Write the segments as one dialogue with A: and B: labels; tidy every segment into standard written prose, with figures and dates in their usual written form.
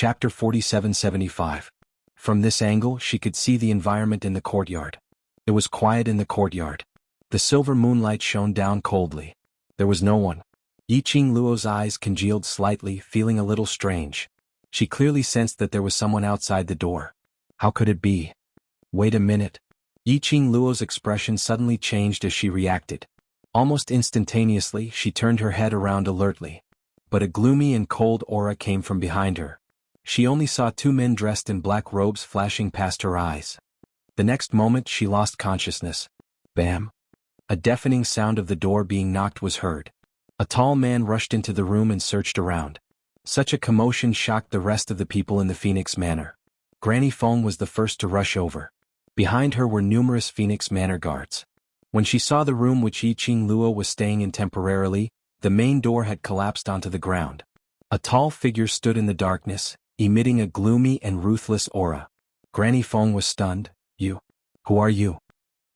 A: Chapter 4775. From this angle she could see the environment in the courtyard. It was quiet in the courtyard. The silver moonlight shone down coldly. There was no one. Xianxia's eyes congealed slightly, feeling a little strange. She clearly sensed that there was someone outside the door. How could it be? Wait a minute. Xianxia's expression suddenly changed as she reacted. Almost instantaneously she turned her head around alertly. But a gloomy and cold aura came from behind her. She only saw two men dressed in black robes flashing past her eyes. The next moment she lost consciousness. Bam! A deafening sound of the door being knocked was heard. A tall man rushed into the room and searched around. Such a commotion shocked the rest of the people in the Phoenix Manor. Granny Feng was the first to rush over. Behind her were numerous Phoenix Manor guards. When she saw the room which Xianxia was staying in temporarily, the main door had collapsed onto the ground. A tall figure stood in the darkness, emitting a gloomy and ruthless aura. Granny Feng was stunned. You? Who are you?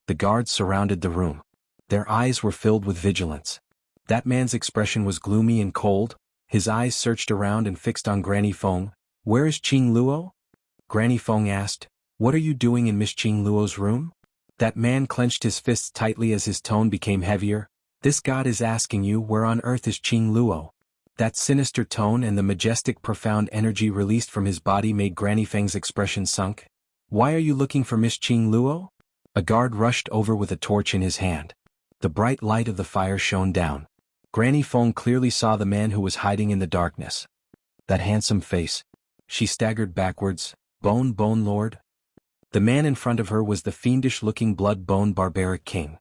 A: The guards surrounded the room. Their eyes were filled with vigilance. That man's expression was gloomy and cold. His eyes searched around and fixed on Granny Feng. Where is Xianxia? Granny Feng asked. What are you doing in Miss Xianxia's room? That man clenched his fists tightly as his tone became heavier. This god is asking you where on earth is Xianxia. That sinister tone and the majestic profound energy released from his body made Granny Feng's expression sunk. Why are you looking for Miss Xianxia? A guard rushed over with a torch in his hand. The bright light of the fire shone down. Granny Feng clearly saw the man who was hiding in the darkness. That handsome face. She staggered backwards. Bone Lord? The man in front of her was the fiendish-looking blood-bone barbaric king.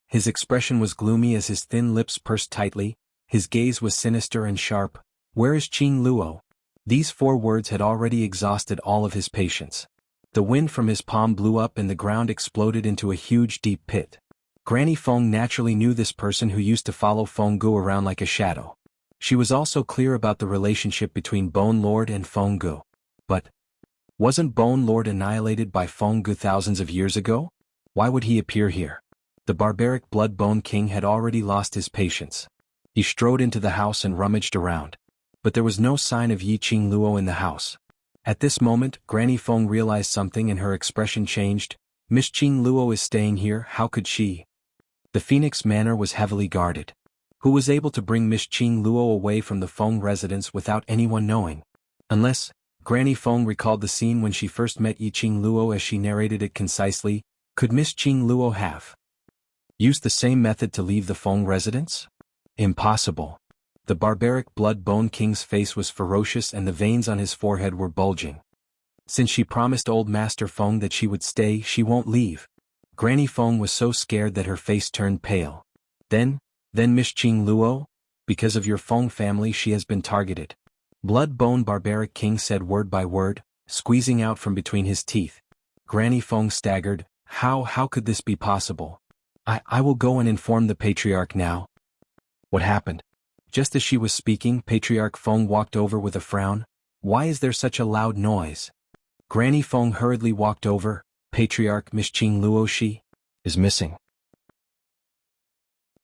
A: His expression was gloomy as his thin lips pursed tightly. His gaze was sinister and sharp. Where is Xianxia? These 4 words had already exhausted all of his patience. The wind from his palm blew up and the ground exploded into a huge deep pit. Granny Feng naturally knew this person who used to follow Feng Gu around like a shadow. She was also clear about the relationship between Bone Lord and Feng Gu. But wasn't Bone Lord annihilated by Feng Gu thousands of years ago? Why would he appear here? The barbaric Blood-Bone King had already lost his patience. He strode into the house and rummaged around. But there was no sign of Xianxia in the house. At this moment, Granny Feng realized something and her expression changed. Miss Xianxia is staying here, how could she? The Phoenix Manor was heavily guarded. Who was able to bring Miss Xianxia away from the Feng residence without anyone knowing? Unless, Granny Feng recalled the scene when she first met Xianxia as she narrated it concisely, could Miss Xianxia have used the same method to leave the Feng residence? Impossible. The barbaric Blood-Bone King's face was ferocious and the veins on his forehead were bulging. Since she promised old Master Feng that she would stay, she won't leave. Granny Feng was so scared that her face turned pale. Then Miss Xianxia? Because of your Feng family she has been targeted. Blood-Bone Barbaric King said word by word, squeezing out from between his teeth. Granny Feng staggered. How could this be possible? I will go and inform the Patriarch now. What happened? Just as she was speaking, Patriarch Feng walked over with a frown. Why is there such a loud noise? Granny Feng hurriedly walked over. Patriarch Miss Xianxia, she is missing.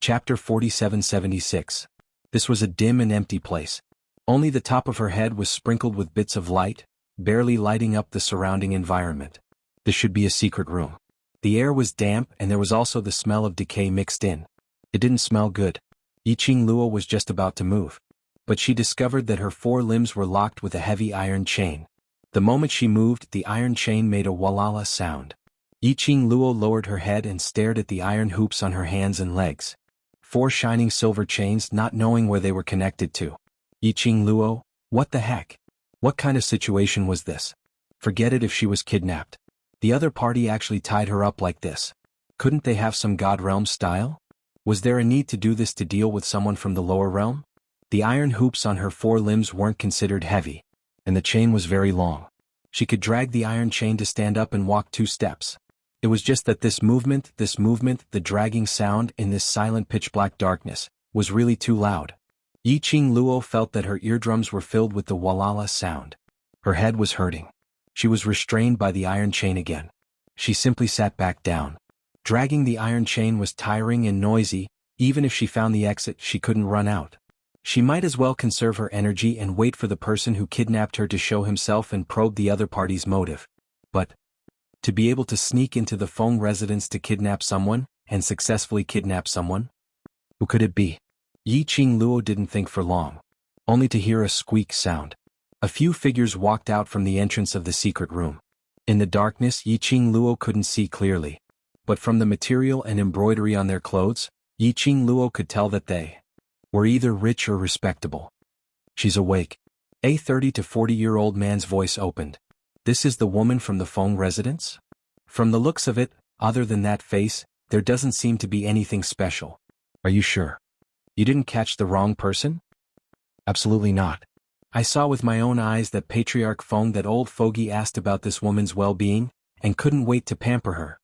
A: Chapter 4776. This was a dim and empty place. Only the top of her head was sprinkled with bits of light, barely lighting up the surrounding environment. This should be a secret room. The air was damp and there was also the smell of decay mixed in. It didn't smell good. Xianxia was just about to move. But she discovered that her 4 limbs were locked with a heavy iron chain. The moment she moved, the iron chain made a walala sound. Xianxia lowered her head and stared at the iron hoops on her hands and legs. 4 shining silver chains, not knowing where they were connected to. Xianxia, what the heck? What kind of situation was this? Forget it if she was kidnapped. The other party actually tied her up like this. Couldn't they have some God realm style? Was there a need to do this to deal with someone from the lower realm? The iron hoops on her 4 limbs weren't considered heavy, and the chain was very long. She could drag the iron chain to stand up and walk 2 steps. It was just that this movement, the dragging sound in this silent pitch-black darkness, was really too loud. Xianxia felt that her eardrums were filled with the walala sound. Her head was hurting. She was restrained by the iron chain again. She simply sat back down. Dragging the iron chain was tiring and noisy. Even if she found the exit, she couldn't run out. She might as well conserve her energy and wait for the person who kidnapped her to show himself and probe the other party's motive. But to be able to sneak into the Feng residence to kidnap someone, and successfully kidnap someone? Who could it be? Yi Qing Luo didn't think for long, only to hear a squeak sound. A few figures walked out from the entrance of the secret room. In the darkness, Yi Qing Luo couldn't see clearly, but from the material and embroidery on their clothes, Yi Qing Luo could tell that they were either rich or respectable. She's awake. A 30 to 40-year-old man's voice opened. This is the woman from the Feng residence? From the looks of it, other than that face, there doesn't seem to be anything special. Are you sure? You didn't catch the wrong person? Absolutely not. I saw with my own eyes that Patriarch Feng, that old fogey, asked about this woman's well-being, and couldn't wait to pamper her.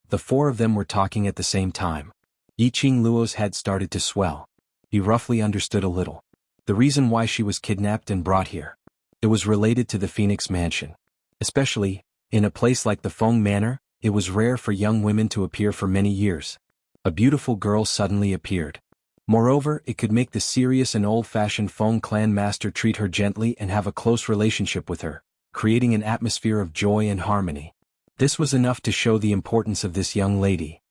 A: The four of them were talking at the same time. Yi Qing Luo's head started to swell. He roughly understood a little. The reason why she was kidnapped and brought here. It was related to the Phoenix Mansion. Especially, in a place like the Feng Manor, it was rare for young women to appear for many years. A beautiful girl suddenly appeared. Moreover, it could make the serious and old-fashioned Feng clan master treat her gently and have a close relationship with her, creating an atmosphere of joy and harmony. This was enough to show the importance of this young lady.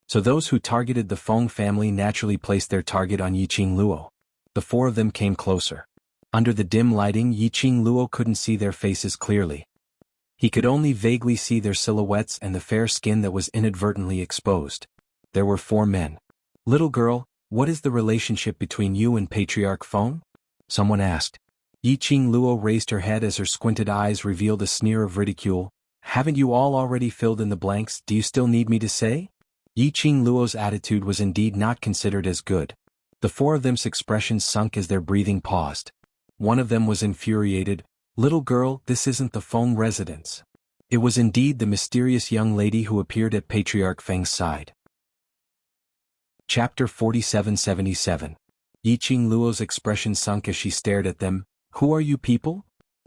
A: So those who targeted the Feng family naturally placed their target on Yi Qing Luo. The four of them came closer. Under the dim lighting, Yi Qing Luo couldn't see their faces clearly. He could only vaguely see their silhouettes and the fair skin that was inadvertently exposed. There were four men. Little girl, what is the relationship between you and Patriarch Feng? Someone asked. Yi Qing Luo raised her head as her squinted eyes revealed a sneer of ridicule. Haven't you all already filled in the blanks? Do you still need me to say? Yi Qing Luo's attitude was indeed not considered as good. The four of them's expressions sunk as their breathing paused. One of them was infuriated. Little girl, this isn't the Feng residence. It was indeed the mysterious young lady who appeared at Patriarch Feng's side. Chapter 4777. Yi Qing Luo's expression sunk as she stared at them. Who are you people?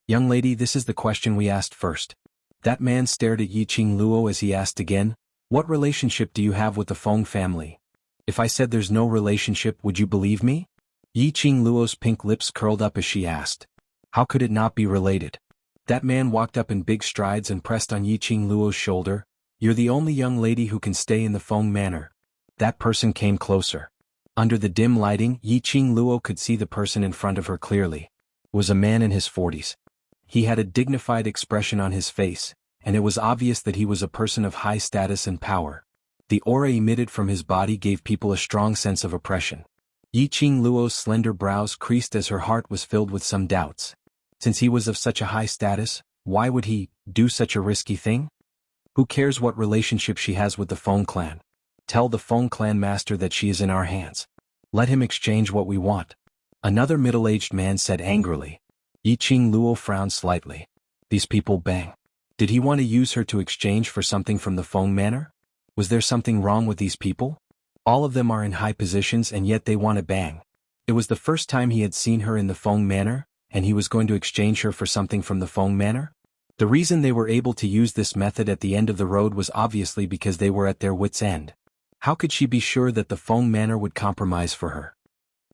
A: Young lady, this is the question we asked first. That man stared at Yi Qing Luo as he asked again, what relationship do you have with the Feng family? If I said there's no relationship, would you believe me? Yi Qing Luo's pink lips curled up as she asked. How could it not be related? That man walked up in big strides and pressed on Yi Qing Luo's shoulder. You're the only young lady who can stay in the Feng Manor. That person came closer. Under the dim lighting, Yi Qing Luo could see the person in front of her clearly. It was a man in his 40s. He had a dignified expression on his face, and it was obvious that he was a person of high status and power. The aura emitted from his body gave people a strong sense of oppression. Yi Qing Luo's slender brows creased as her heart was filled with some doubts. Since he was of such a high status, why would he do such a risky thing? Who cares what relationship she has with the Feng clan? Tell the Feng clan master that she is in our hands. Let him exchange what we want. Another middle-aged man said angrily. Yi Qing Luo frowned slightly. These people bang. Did he want to use her to exchange for something from the Feng Manor? Was there something wrong with these people? All of them are in high positions and yet they want to bang. It was the first time he had seen her in the Feng Manor, and he was going to exchange her for something from the Feng Manor? The reason they were able to use this method at the end of the road was obviously because they were at their wits' end. How could she be sure that the Feng Manor would compromise for her?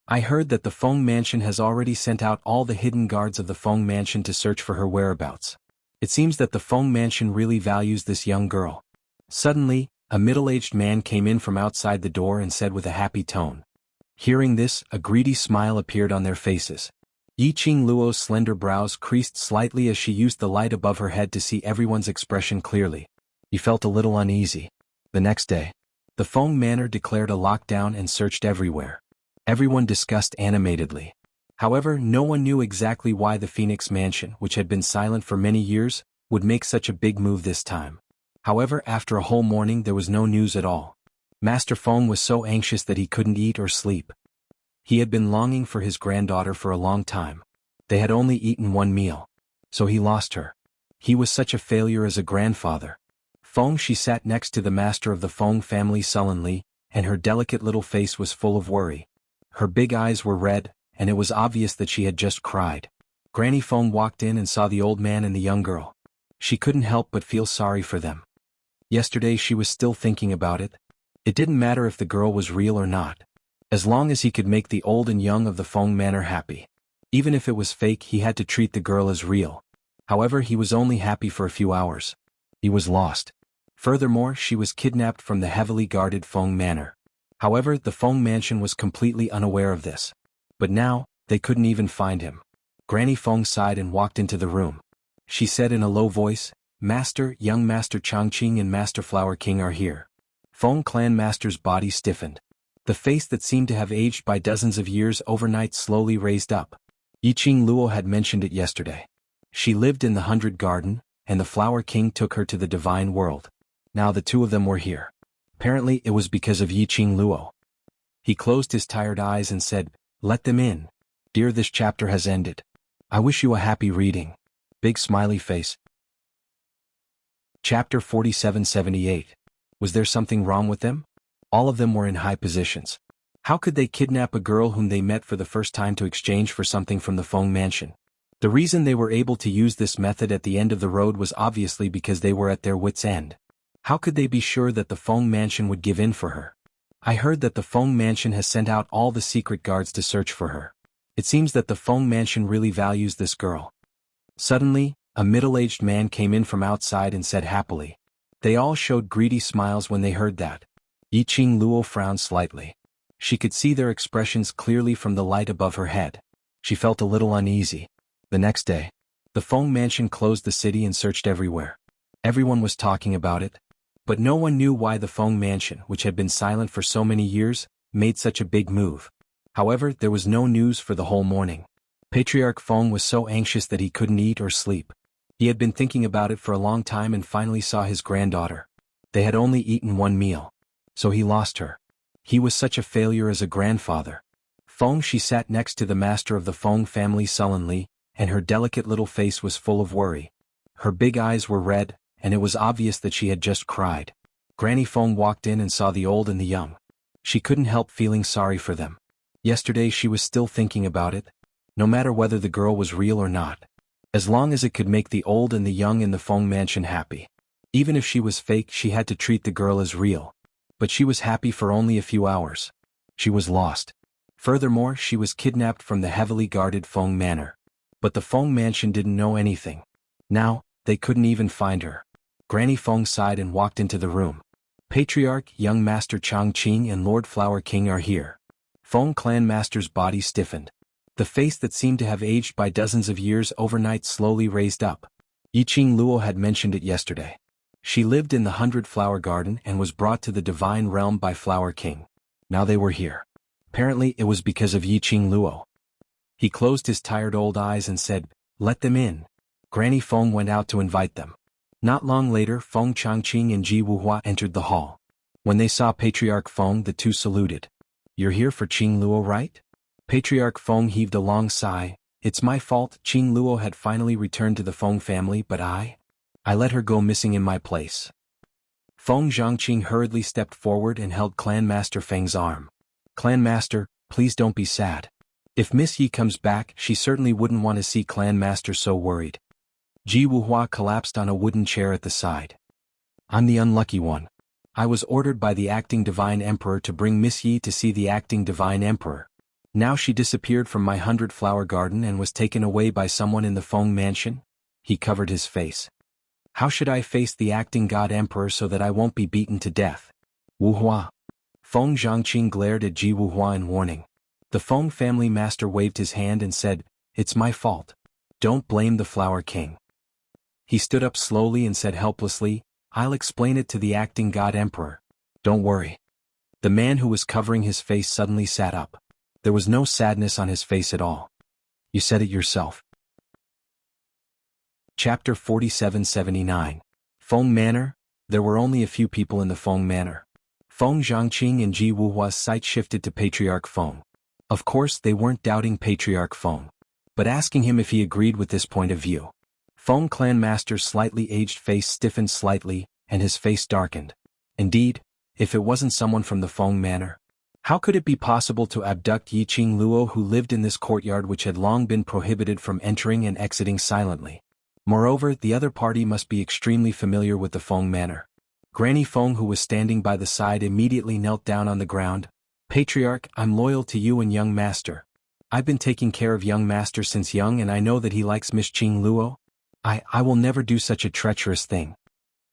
A: I heard that the Feng Mansion has already sent out all the hidden guards of the Feng Mansion to search for her whereabouts. It seems that the Feng Mansion really values this young girl. Suddenly, a middle-aged man came in from outside the door and said with a happy tone. Hearing this, a greedy smile appeared on their faces. Yi Qing Luo's slender brows creased slightly as she used the light above her head to see everyone's expression clearly. He felt a little uneasy. The next day, the Feng Manor declared a lockdown and searched everywhere. Everyone discussed animatedly. However, no one knew exactly why the Phoenix Mansion, which had been silent for many years, would make such a big move this time. However, after a whole morning there was no news at all. Master Feng was so anxious that he couldn't eat or sleep. He had been longing for his granddaughter for a long time. They had only eaten one meal. So he lost her. He was such a failure as a grandfather. Feng, she sat next to the master of the Feng family sullenly, and her delicate little face was full of worry. Her big eyes were red, and it was obvious that she had just cried. Granny Feng walked in and saw the old man and the young girl. She couldn't help but feel sorry for them. Yesterday she was still thinking about it. It didn't matter if the girl was real or not. As long as he could make the old and young of the Feng Manor happy. Even if it was fake, he had to treat the girl as real. However, he was only happy for a few hours. He was lost. Furthermore, she was kidnapped from the heavily guarded Feng Manor. However, the Feng Mansion was completely unaware of this. But now, they couldn't even find him. Granny Feng sighed and walked into the room. She said in a low voice, "Master, young Master Changqing and Master Flower King are here." Feng Clan Master's body stiffened. The face that seemed to have aged by dozens of years overnight slowly raised up. Yiqing Luo had mentioned it yesterday. She lived in the 100 Garden, and the Flower King took her to the divine world. Now the two of them were here. Apparently it was because of Yiqing Luo. He closed his tired eyes and said, "Let them in. Dear, this chapter has ended. I wish you a happy reading." Big smiley face. Chapter 4778. Was there something wrong with them? All of them were in high positions. How could they kidnap a girl whom they met for the first time to exchange for something from the Feng Mansion? The reason they were able to use this method at the end of the road was obviously because they were at their wits' end. How could they be sure that the Feng Mansion would give in for her? I heard that the Feng Mansion has sent out all the secret guards to search for her. It seems that the Feng Mansion really values this girl. Suddenly, a middle-aged man came in from outside and said happily. They all showed greedy smiles when they heard that. Yiqing Luo frowned slightly. She could see their expressions clearly from the light above her head. She felt a little uneasy. The next day, the Feng Mansion closed the city and searched everywhere. Everyone was talking about it. But no one knew why the Feng Mansion, which had been silent for so many years, made such a big move. However, there was no news for the whole morning. Patriarch Feng was so anxious that he couldn't eat or sleep. He had been thinking about it for a long time and finally saw his granddaughter. They had only eaten one meal. So he lost her. He was such a failure as a grandfather. Feng, she sat next to the master of the Feng family sullenly, and her delicate little face was full of worry. Her big eyes were red, and it was obvious that she had just cried. Granny Feng walked in and saw the old and the young. She couldn't help feeling sorry for them. Yesterday she was still thinking about it. No matter whether the girl was real or not. As long as it could make the old and the young in the Feng Mansion happy. Even if she was fake, she had to treat the girl as real. But she was happy for only a few hours. She was lost. Furthermore, she was kidnapped from the heavily guarded Feng Manor. But the Feng Mansion didn't know anything. Now, they couldn't even find her. Granny Feng sighed and walked into the room. Patriarch, young Master Changqing and Lord Flower King are here. Feng Clan Master's body stiffened. The face that seemed to have aged by dozens of years overnight slowly raised up. Yiqing Luo had mentioned it yesterday. She lived in the 100 Flower Garden and was brought to the divine realm by Flower King. Now they were here. Apparently it was because of Yiqing Luo. He closed his tired old eyes and said, "Let them in." Granny Feng went out to invite them. Not long later, Feng Changqing and Xuanhuan entered the hall. When they saw Patriarch Feng, the two saluted. "You're here for Qing Luo, right?" Patriarch Feng heaved a long sigh. "It's my fault. Qing Luo had finally returned to the Feng family, but I let her go missing in my place." Feng Zhangqing hurriedly stepped forward and held Clan Master Feng's arm. "Clan Master, please don't be sad. If Miss Yi comes back, she certainly wouldn't want to see Clan Master so worried." Xuanhuan collapsed on a wooden chair at the side. "I'm the unlucky one. I was ordered by the acting Divine Emperor to bring Miss Yi to see the acting Divine Emperor. Now she disappeared from my 100 Flower Garden and was taken away by someone in the Feng Mansion." He covered his face. "How should I face the acting God Emperor so that I won't be beaten to death?" "Wuhua." Feng Zhangqing glared at Xuanhuan in warning. The Feng family master waved his hand and said, "It's my fault. Don't blame the Flower King." He stood up slowly and said helplessly, "I'll explain it to the acting God Emperor. Don't worry." The man who was covering his face suddenly sat up. There was no sadness on his face at all. "You said it yourself." Chapter 4779. Feng Manor. There were only a few people in the Feng Manor. Feng Zhangqing and Xuanhuan's sight shifted to Patriarch Feng. Of course, they weren't doubting Patriarch Feng, but asking him if he agreed with this point of view. Feng Clan Master's slightly aged face stiffened slightly, and his face darkened. Indeed, if it wasn't someone from the Feng Manor, how could it be possible to abduct Yiqing Luo, who lived in this courtyard which had long been prohibited from entering and exiting silently? Moreover, the other party must be extremely familiar with the Feng Manor. Granny Feng, who was standing by the side, immediately knelt down on the ground. Patriarch, I'm loyal to you and young master. I've been taking care of young master since young and I know that he likes Miss Qing Luo. I will never do such a treacherous thing.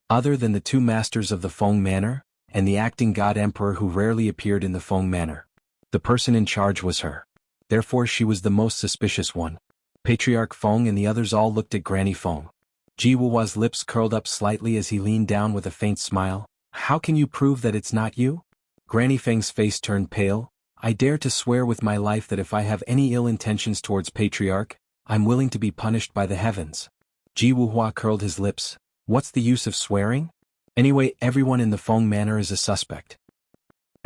A: Other than the two masters of the Feng Manor, and the acting god emperor who rarely appeared in the Feng Manor. The person in charge was her. Therefore she was the most suspicious one. Patriarch Feng and the others all looked at Granny Feng. Ji Wuhua's lips curled up slightly as he leaned down with a faint smile. How can you prove that it's not you? Granny Feng's face turned pale. I dare to swear with my life that if I have any ill intentions towards Patriarch, I'm willing to be punished by the heavens. Ji Wuhua curled his lips. What's the use of swearing? Anyway, everyone in the Feng Manor is a suspect.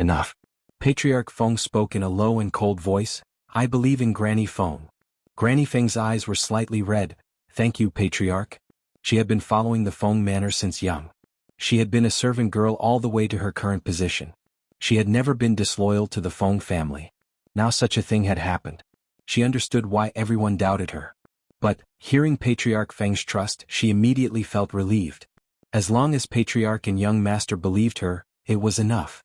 A: Enough. Patriarch Feng spoke in a low and cold voice. I believe in Granny Feng. Granny Feng's eyes were slightly red. Thank you, Patriarch. She had been following the Feng Manor since young. She had been a servant girl all the way to her current position. She had never been disloyal to the Feng family. Now such a thing had happened. She understood why everyone doubted her. But, hearing Patriarch Feng's trust, she immediately felt relieved. As long as Patriarch and young master believed her, it was enough.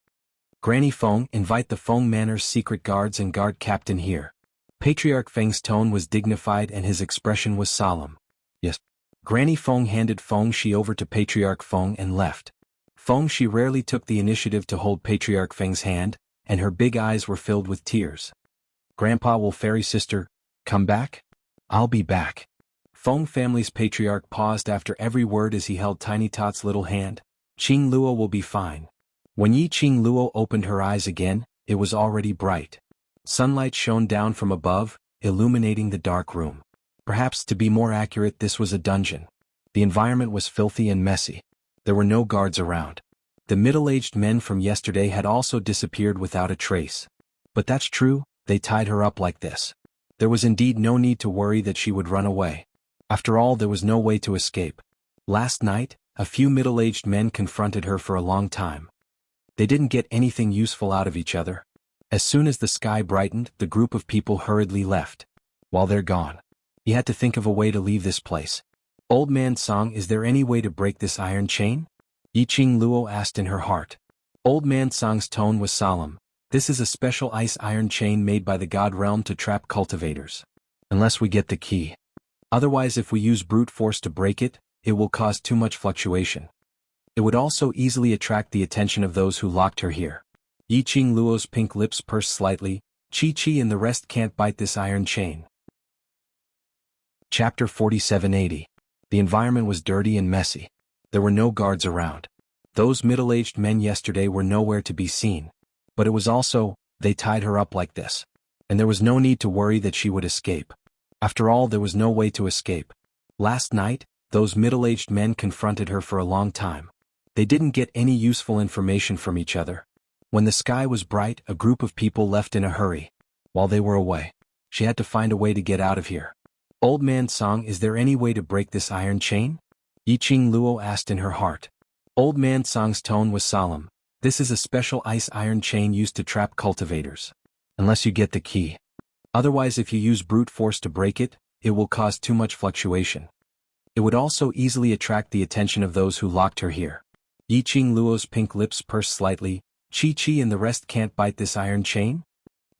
A: Granny Feng, invite the Feng Manor's secret guards and guard captain here. Patriarch Feng's tone was dignified and his expression was solemn. Yes. Granny Feng handed Feng Shi over to Patriarch Feng and left. Feng Shi rarely took the initiative to hold Patriarch Feng's hand, and her big eyes were filled with tears. Grandpa, will fairy sister come back? I'll be back. Feng family's patriarch paused after every word as he held Tiny Tot's little hand. Qing Luo will be fine. When Yi Qing Luo opened her eyes again, it was already bright. Sunlight shone down from above, illuminating the dark room. Perhaps to be more accurate, this was a dungeon. The environment was filthy and messy. There were no guards around. The middle-aged men from yesterday had also disappeared without a trace. But that's true, they tied her up like this. There was indeed no need to worry that she would run away. After all, there was no way to escape. Last night, a few middle-aged men confronted her for a long time. They didn't get anything useful out of each other. As soon as the sky brightened, the group of people hurriedly left. While they're gone, he had to think of a way to leave this place. Old Man Song, is there any way to break this iron chain? Yi Qing Luo asked in her heart. Old Man Song's tone was solemn. This is a special ice iron chain made by the God Realm to trap cultivators. Unless we get the key. Otherwise, if we use brute force to break it, it will cause too much fluctuation. It would also easily attract the attention of those who locked her here. Yi Qing Luo's pink lips pursed slightly. Chi and the rest can't bite this iron chain. Chapter 4780. The environment was dirty and messy. There were no guards around. Those middle-aged men yesterday were nowhere to be seen. But it was also, they tied her up like this. And there was no need to worry that she would escape. After all, there was no way to escape. Last night, those middle-aged men confronted her for a long time. They didn't get any useful information from each other. When the sky was bright, a group of people left in a hurry. While they were away, she had to find a way to get out of here. Old Man Song, is there any way to break this iron chain? Yi Qing Luo asked in her heart. Old Man Song's tone was solemn. This is a special ice iron chain used to trap cultivators. Unless you get the key. Otherwise, if you use brute force to break it, it will cause too much fluctuation. It would also easily attract the attention of those who locked her here. Yi Qing Luo's pink lips pursed slightly. Chi and the rest can't bite this iron chain?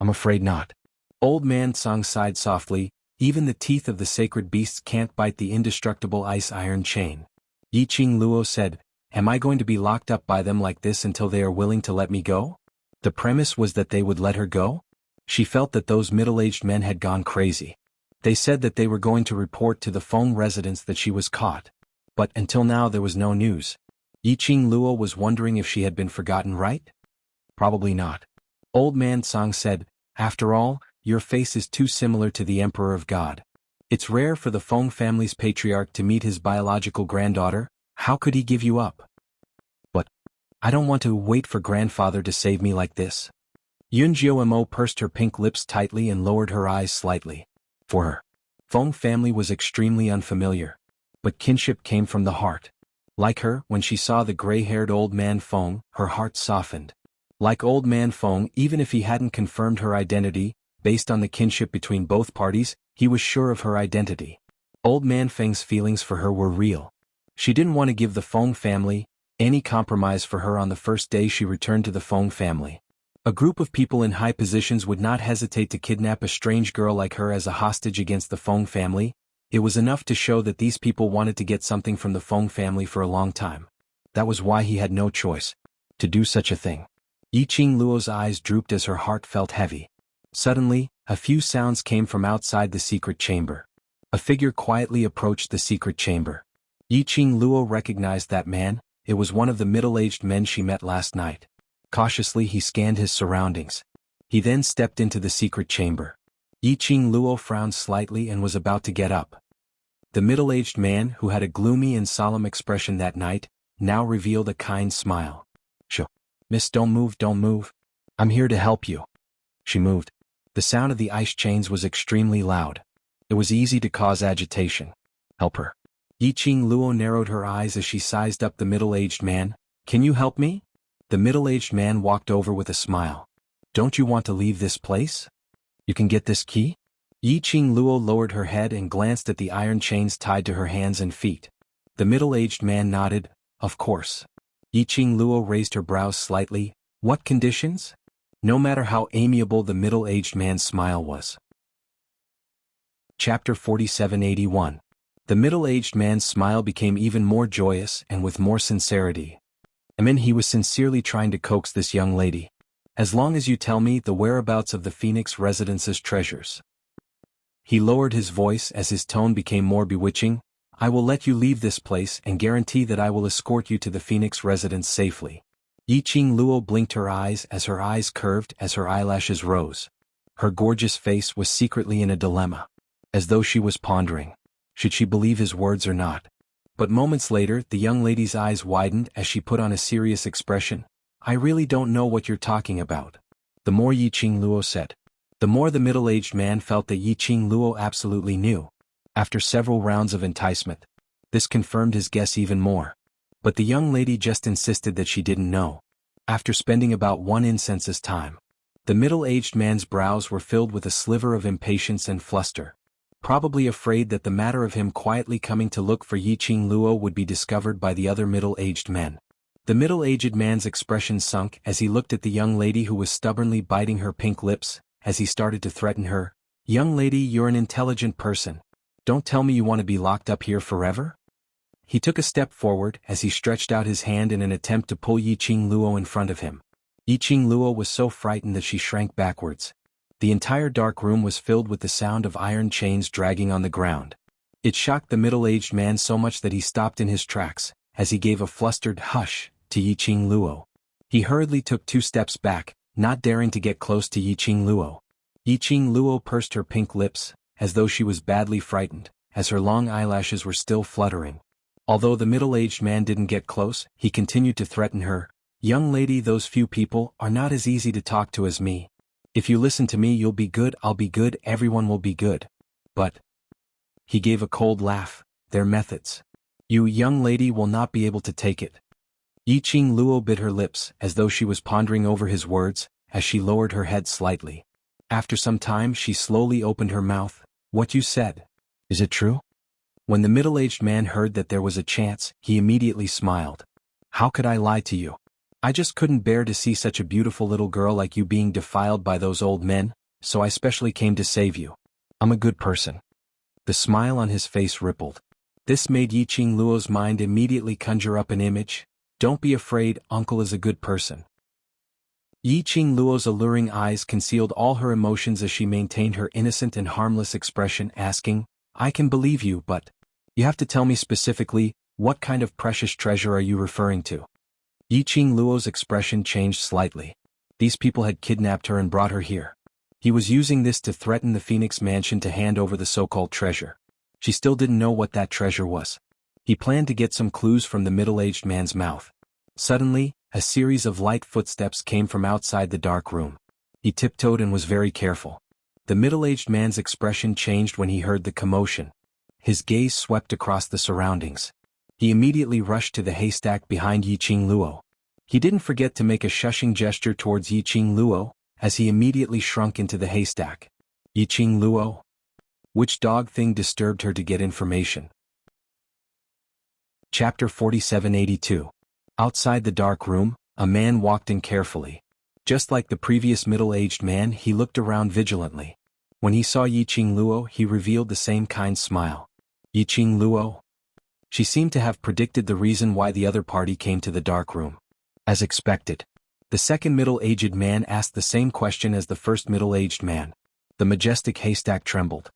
A: I'm afraid not. Old Man Song sighed softly. Even the teeth of the sacred beasts can't bite the indestructible ice iron chain. Yi Qing Luo said, am I going to be locked up by them like this until they are willing to let me go? The premise was that they would let her go? She felt that those middle-aged men had gone crazy. They said that they were going to report to the Feng residence that she was caught. But until now there was no news. Yi Qing Luo was wondering if she had been forgotten, right? Probably not. Old Man Song said, after all, your face is too similar to the Emperor of God. It's rare for the Feng family's patriarch to meet his biological granddaughter. How could he give you up? But I don't want to wait for grandfather to save me like this. Yunjiao Mo pursed her pink lips tightly and lowered her eyes slightly. For her, Feng family was extremely unfamiliar. But kinship came from the heart. Like her, when she saw the gray-haired old man Feng, her heart softened. Like old man Feng, even if he hadn't confirmed her identity, based on the kinship between both parties, he was sure of her identity. Old man Feng's feelings for her were real. She didn't want to give the Feng family any compromise for her on the first day she returned to the Feng family. A group of people in high positions would not hesitate to kidnap a strange girl like her as a hostage against the Feng family. It was enough to show that these people wanted to get something from the Feng family for a long time. That was why he had no choice to do such a thing. Yiqing Luo's eyes drooped as her heart felt heavy. Suddenly, a few sounds came from outside the secret chamber. A figure quietly approached the secret chamber. Yiqing Luo recognized that man. It was one of the middle-aged men she met last night. Cautiously he scanned his surroundings. He then stepped into the secret chamber. Yiqing Luo frowned slightly and was about to get up. The middle-aged man, who had a gloomy and solemn expression that night, now revealed a kind smile. "Shh. Miss, don't move. I'm here to help you." She moved. The sound of the ice chains was extremely loud. It was easy to cause agitation. "Help her." Yiqing Luo narrowed her eyes as she sized up the middle-aged man. "Can you help me?" The middle-aged man walked over with a smile. "Don't you want to leave this place? You can get this key?" Yiqing Luo lowered her head and glanced at the iron chains tied to her hands and feet. The middle-aged man nodded. "Of course." Yiqing Luo raised her brows slightly. "What conditions?" No matter how amiable the middle-aged man's smile was. Chapter 4781. The middle-aged man's smile became even more joyous and with more sincerity. He was sincerely trying to coax this young lady. "As long as you tell me the whereabouts of the Phoenix Residence's treasures." He lowered his voice as his tone became more bewitching. "I will let you leave this place and guarantee that I will escort you to the Phoenix Residence safely." Yiqing Luo blinked her eyes as her eyes curved as her eyelashes rose. Her gorgeous face was secretly in a dilemma. As though she was pondering, should she believe his words or not? But moments later the young lady's eyes widened as she put on a serious expression. "I really don't know what you're talking about." The more Yiqing Luo said, the more the middle-aged man felt that Yiqing Luo absolutely knew. After several rounds of enticement, this confirmed his guess even more. But the young lady just insisted that she didn't know. After spending about one incense's time, the middle-aged man's brows were filled with a sliver of impatience and fluster. Probably afraid that the matter of him quietly coming to look for Yiqing Luo would be discovered by the other middle-aged men. The middle-aged man's expression sunk as he looked at the young lady who was stubbornly biting her pink lips, as he started to threaten her. "Young lady, you're an intelligent person. Don't tell me you want to be locked up here forever?" He took a step forward as he stretched out his hand in an attempt to pull Yiqing Luo in front of him. Yiqing Luo was so frightened that she shrank backwards. The entire dark room was filled with the sound of iron chains dragging on the ground. It shocked the middle-aged man so much that he stopped in his tracks, as he gave a flustered "hush" to Yiqing Luo. He hurriedly took 2 steps back, not daring to get close to Yiqing Luo. Yiqing Luo pursed her pink lips, as though she was badly frightened, as her long eyelashes were still fluttering. Although the middle-aged man didn't get close, he continued to threaten her. "Young lady, those few people are not as easy to talk to as me. If you listen to me you'll be good, I'll be good, everyone will be good. But..." He gave a cold laugh. "Their methods. You, young lady, will not be able to take it." Yiqing Luo bit her lips as though she was pondering over his words, as she lowered her head slightly. After some time she slowly opened her mouth. "What you said. Is it true?" When the middle-aged man heard that there was a chance, he immediately smiled. "How could I lie to you? I just couldn't bear to see such a beautiful little girl like you being defiled by those old men, so I specially came to save you. I'm a good person." The smile on his face rippled. This made Yiqing Luo's mind immediately conjure up an image. "Don't be afraid, uncle is a good person." Yiqing Luo's alluring eyes concealed all her emotions as she maintained her innocent and harmless expression, asking, "I can believe you, but you have to tell me specifically, what kind of precious treasure are you referring to?" Yiqing Luo's expression changed slightly. These people had kidnapped her and brought her here. He was using this to threaten the Phoenix Mansion to hand over the so-called treasure. She still didn't know what that treasure was. He planned to get some clues from the middle-aged man's mouth. Suddenly, a series of light footsteps came from outside the dark room. He tiptoed and was very careful. The middle-aged man's expression changed when he heard the commotion. His gaze swept across the surroundings. He immediately rushed to the haystack behind Yiqing Luo. He didn't forget to make a shushing gesture towards Yiqing Luo, as he immediately shrunk into the haystack. "Yiqing Luo? Which dog thing disturbed her to get information?" Chapter 4782. Outside the dark room, a man walked in carefully. Just like the previous middle-aged man, he looked around vigilantly. When he saw Yiqing Luo, he revealed the same kind smile. Yiqing Luo? She seemed to have predicted the reason why the other party came to the dark room. As expected, the second middle-aged man asked the same question as the first middle-aged man. The majestic haystack trembled.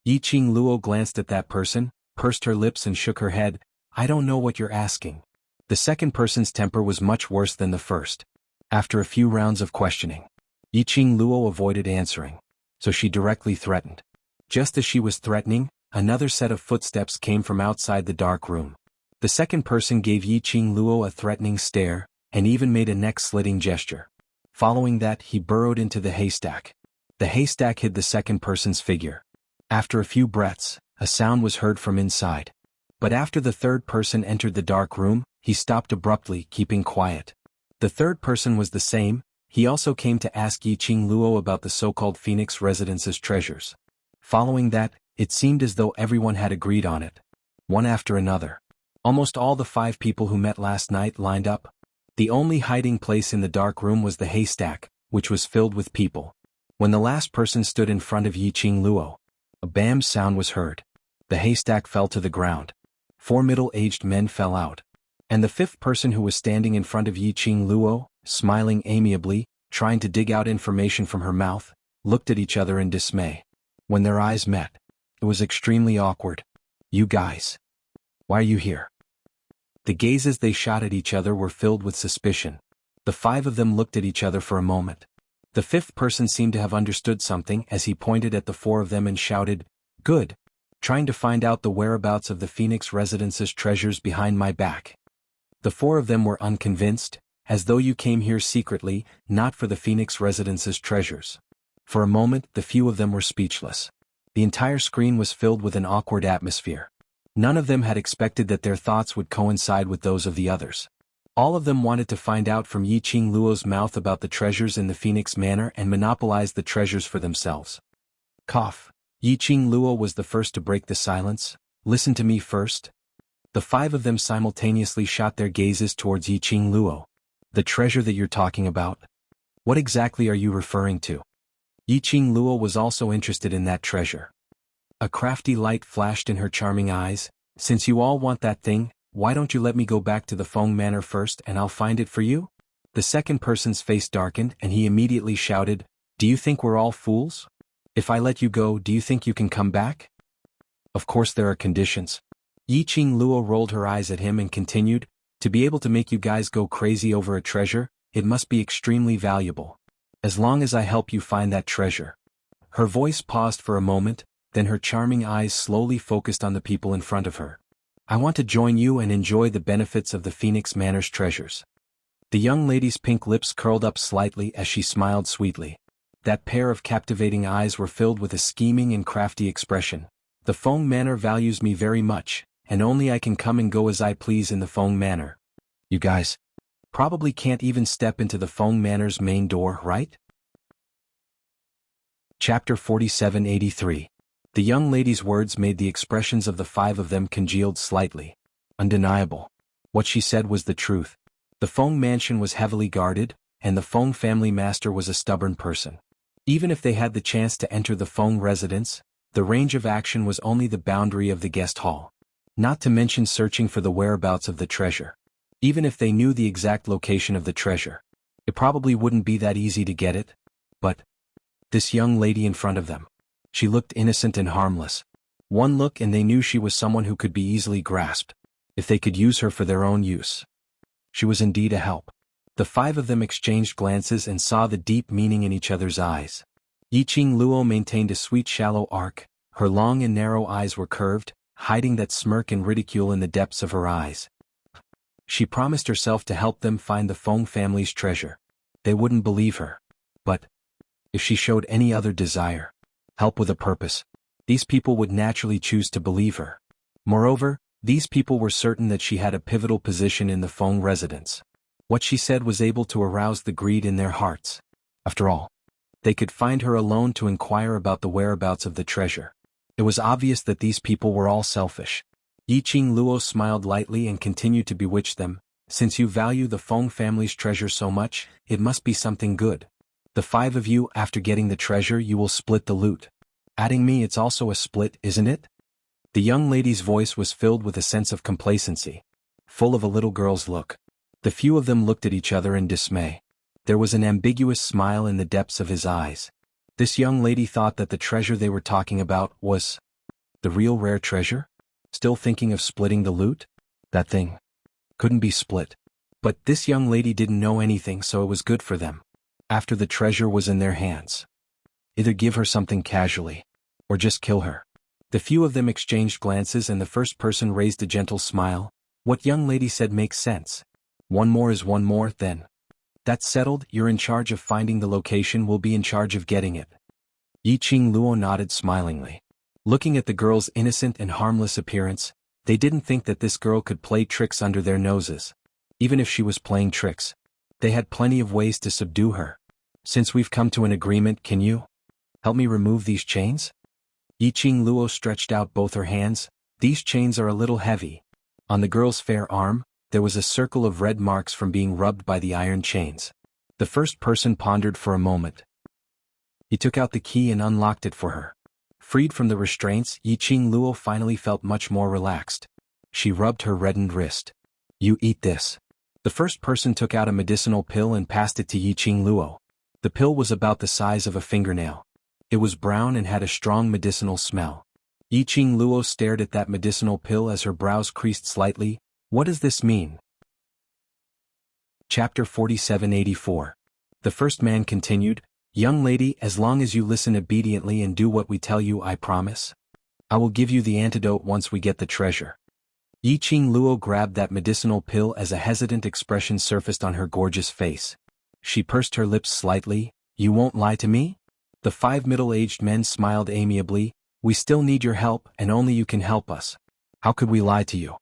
A: Yiqing Luo glanced at that person, pursed her lips and shook her head. I don't know what you're asking. The second person's temper was much worse than the first. After a few rounds of questioning, Yiqing Luo avoided answering, so she directly threatened. Just as she was threatening, another set of footsteps came from outside the dark room. The second person gave Yiqing Luo a threatening stare, and even made a neck-slitting gesture. Following that, he burrowed into the haystack. The haystack hid the second person's figure. After a few breaths, a sound was heard from inside. But after the third person entered the dark room, he stopped abruptly, keeping quiet. The third person was the same. He also came to ask Yiqing Luo about the so-called Phoenix Residence's treasures. Following that, it seemed as though everyone had agreed on it. One after another. Almost all the 5 people who met last night lined up. The only hiding place in the dark room was the haystack, which was filled with people. When the last person stood in front of Yiqing Luo, a bam sound was heard. The haystack fell to the ground. 4 middle-aged men fell out. And the 5th person who was standing in front of Yiqing Luo, smiling amiably, trying to dig out information from her mouth, looked at each other in dismay. When their eyes met, it was extremely awkward. You guys. Why are you here? The gazes they shot at each other were filled with suspicion. The 5 of them looked at each other for a moment. The 5th person seemed to have understood something as he pointed at the 4 of them and shouted, Good. Trying to find out the whereabouts of the Phoenix Residence's treasures behind my back. The 4 of them were unconvinced, as though you came here secretly, not for the Phoenix Residence's treasures. For a moment, the few of them were speechless. The entire screen was filled with an awkward atmosphere. None of them had expected that their thoughts would coincide with those of the others. All of them wanted to find out from Yiqing Luo's mouth about the treasures in the Phoenix Manor and monopolize the treasures for themselves. Cough. Yiqing Luo was the first to break the silence. Listen to me first. The 5 of them simultaneously shot their gazes towards Yiqing Luo. The treasure that you're talking about? What exactly are you referring to? Yiqing Luo was also interested in that treasure. A crafty light flashed in her charming eyes. Since you all want that thing, why don't you let me go back to the Feng Manor first and I'll find it for you? The second person's face darkened and he immediately shouted, Do you think we're all fools? If I let you go, do you think you can come back? Of course there are conditions. Yiqing Luo rolled her eyes at him and continued, To be able to make you guys go crazy over a treasure, it must be extremely valuable. As long as I help you find that treasure. Her voice paused for a moment, then her charming eyes slowly focused on the people in front of her. I want to join you and enjoy the benefits of the Phoenix Manor's treasures. The young lady's pink lips curled up slightly as she smiled sweetly. That pair of captivating eyes were filled with a scheming and crafty expression. The Feng Manor values me very much, and only I can come and go as I please in the Feng Manor. You guys probably can't even step into the Feng Manor's main door, right? Chapter 4783. The young lady's words made the expressions of the 5 of them congealed slightly. Undeniable. What she said was the truth. The Feng mansion was heavily guarded, and the Feng family master was a stubborn person. Even if they had the chance to enter the Feng residence, the range of action was only the boundary of the guest hall. Not to mention searching for the whereabouts of the treasure. Even if they knew the exact location of the treasure, it probably wouldn't be that easy to get it. But this young lady in front of them. She looked innocent and harmless. One look and they knew she was someone who could be easily grasped, if they could use her for their own use. She was indeed a help. The 5 of them exchanged glances and saw the deep meaning in each other's eyes. Yiqing Luo maintained a sweet shallow arc, her long and narrow eyes were curved, hiding that smirk and ridicule in the depths of her eyes. She promised herself to help them find the Feng family's treasure. They wouldn't believe her. But if she showed any other desire, help with a purpose, these people would naturally choose to believe her. Moreover, these people were certain that she had a pivotal position in the Feng residence. What she said was able to arouse the greed in their hearts. After all, they could find her alone to inquire about the whereabouts of the treasure. It was obvious that these people were all selfish. Yiqing Luo smiled lightly and continued to bewitch them. Since you value the Feng family's treasure so much, it must be something good. The 5 of you, after getting the treasure, you will split the loot. Adding me, it's also a split, isn't it? The young lady's voice was filled with a sense of complacency, full of a little girl's look. The few of them looked at each other in dismay. There was an ambiguous smile in the depths of his eyes. This young lady thought that the treasure they were talking about was the real rare treasure? Still thinking of splitting the loot? That thing couldn't be split. But this young lady didn't know anything, so it was good for them. After the treasure was in their hands, either give her something casually, or just kill her. The few of them exchanged glances and the first person raised a gentle smile. What young lady said makes sense. One more is one more, then. That's settled, you're in charge of finding the location, we'll be in charge of getting it. Xianxia nodded smilingly. Looking at the girl's innocent and harmless appearance, they didn't think that this girl could play tricks under their noses. Even if she was playing tricks, they had plenty of ways to subdue her. Since we've come to an agreement, can you help me remove these chains? Xianxia stretched out both her hands. These chains are a little heavy. On the girl's fair arm, there was a circle of red marks from being rubbed by the iron chains. The first person pondered for a moment. He took out the key and unlocked it for her. Freed from the restraints, Xianxia finally felt much more relaxed. She rubbed her reddened wrist. You eat this. The first person took out a medicinal pill and passed it to Xianxia. The pill was about the size of a fingernail. It was brown and had a strong medicinal smell. Xianxia stared at that medicinal pill as her brows creased slightly. What does this mean? Chapter 4784. The first man continued, Young lady, as long as you listen obediently and do what we tell you, I promise. I will give you the antidote once we get the treasure. Xianxia grabbed that medicinal pill as a hesitant expression surfaced on her gorgeous face. She pursed her lips slightly. You won't lie to me? The 5 middle-aged men smiled amiably. We still need your help, and only you can help us. How could we lie to you?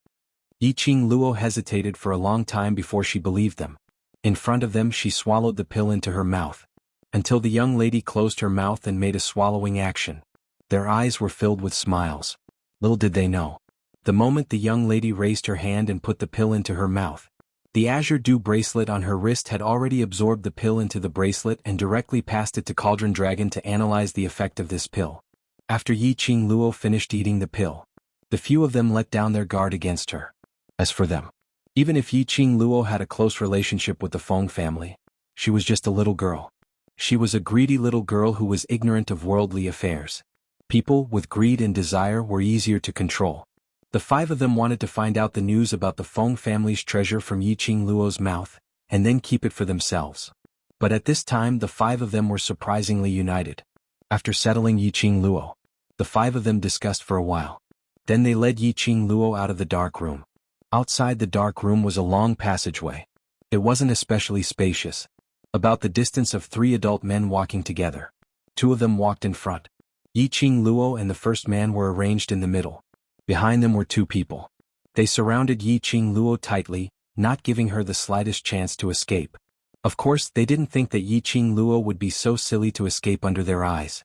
A: Xianxia hesitated for a long time before she believed them. In front of them she swallowed the pill into her mouth, until the young lady closed her mouth and made a swallowing action. Their eyes were filled with smiles. Little did they know. The moment the young lady raised her hand and put the pill into her mouth, the azure dew bracelet on her wrist had already absorbed the pill into the bracelet and directly passed it to Cauldron Dragon to analyze the effect of this pill. After Xianxia finished eating the pill, the few of them let down their guard against her. As for them, even if Xianxia had a close relationship with the Feng family, she was just a little girl. She was a greedy little girl who was ignorant of worldly affairs. People with greed and desire were easier to control. The 5 of them wanted to find out the news about the Feng family's treasure from Xianxia's mouth, and then keep it for themselves. But at this time the 5 of them were surprisingly united. After settling Xianxia, the 5 of them discussed for a while. Then they led Xianxia out of the dark room. Outside the dark room was a long passageway. It wasn't especially spacious. About the distance of 3 adult men walking together. 2 of them walked in front. Xianxia and the first man were arranged in the middle. Behind them were 2 people. They surrounded Xianxia tightly, not giving her the slightest chance to escape. Of course, they didn't think that Xianxia would be so silly to escape under their eyes.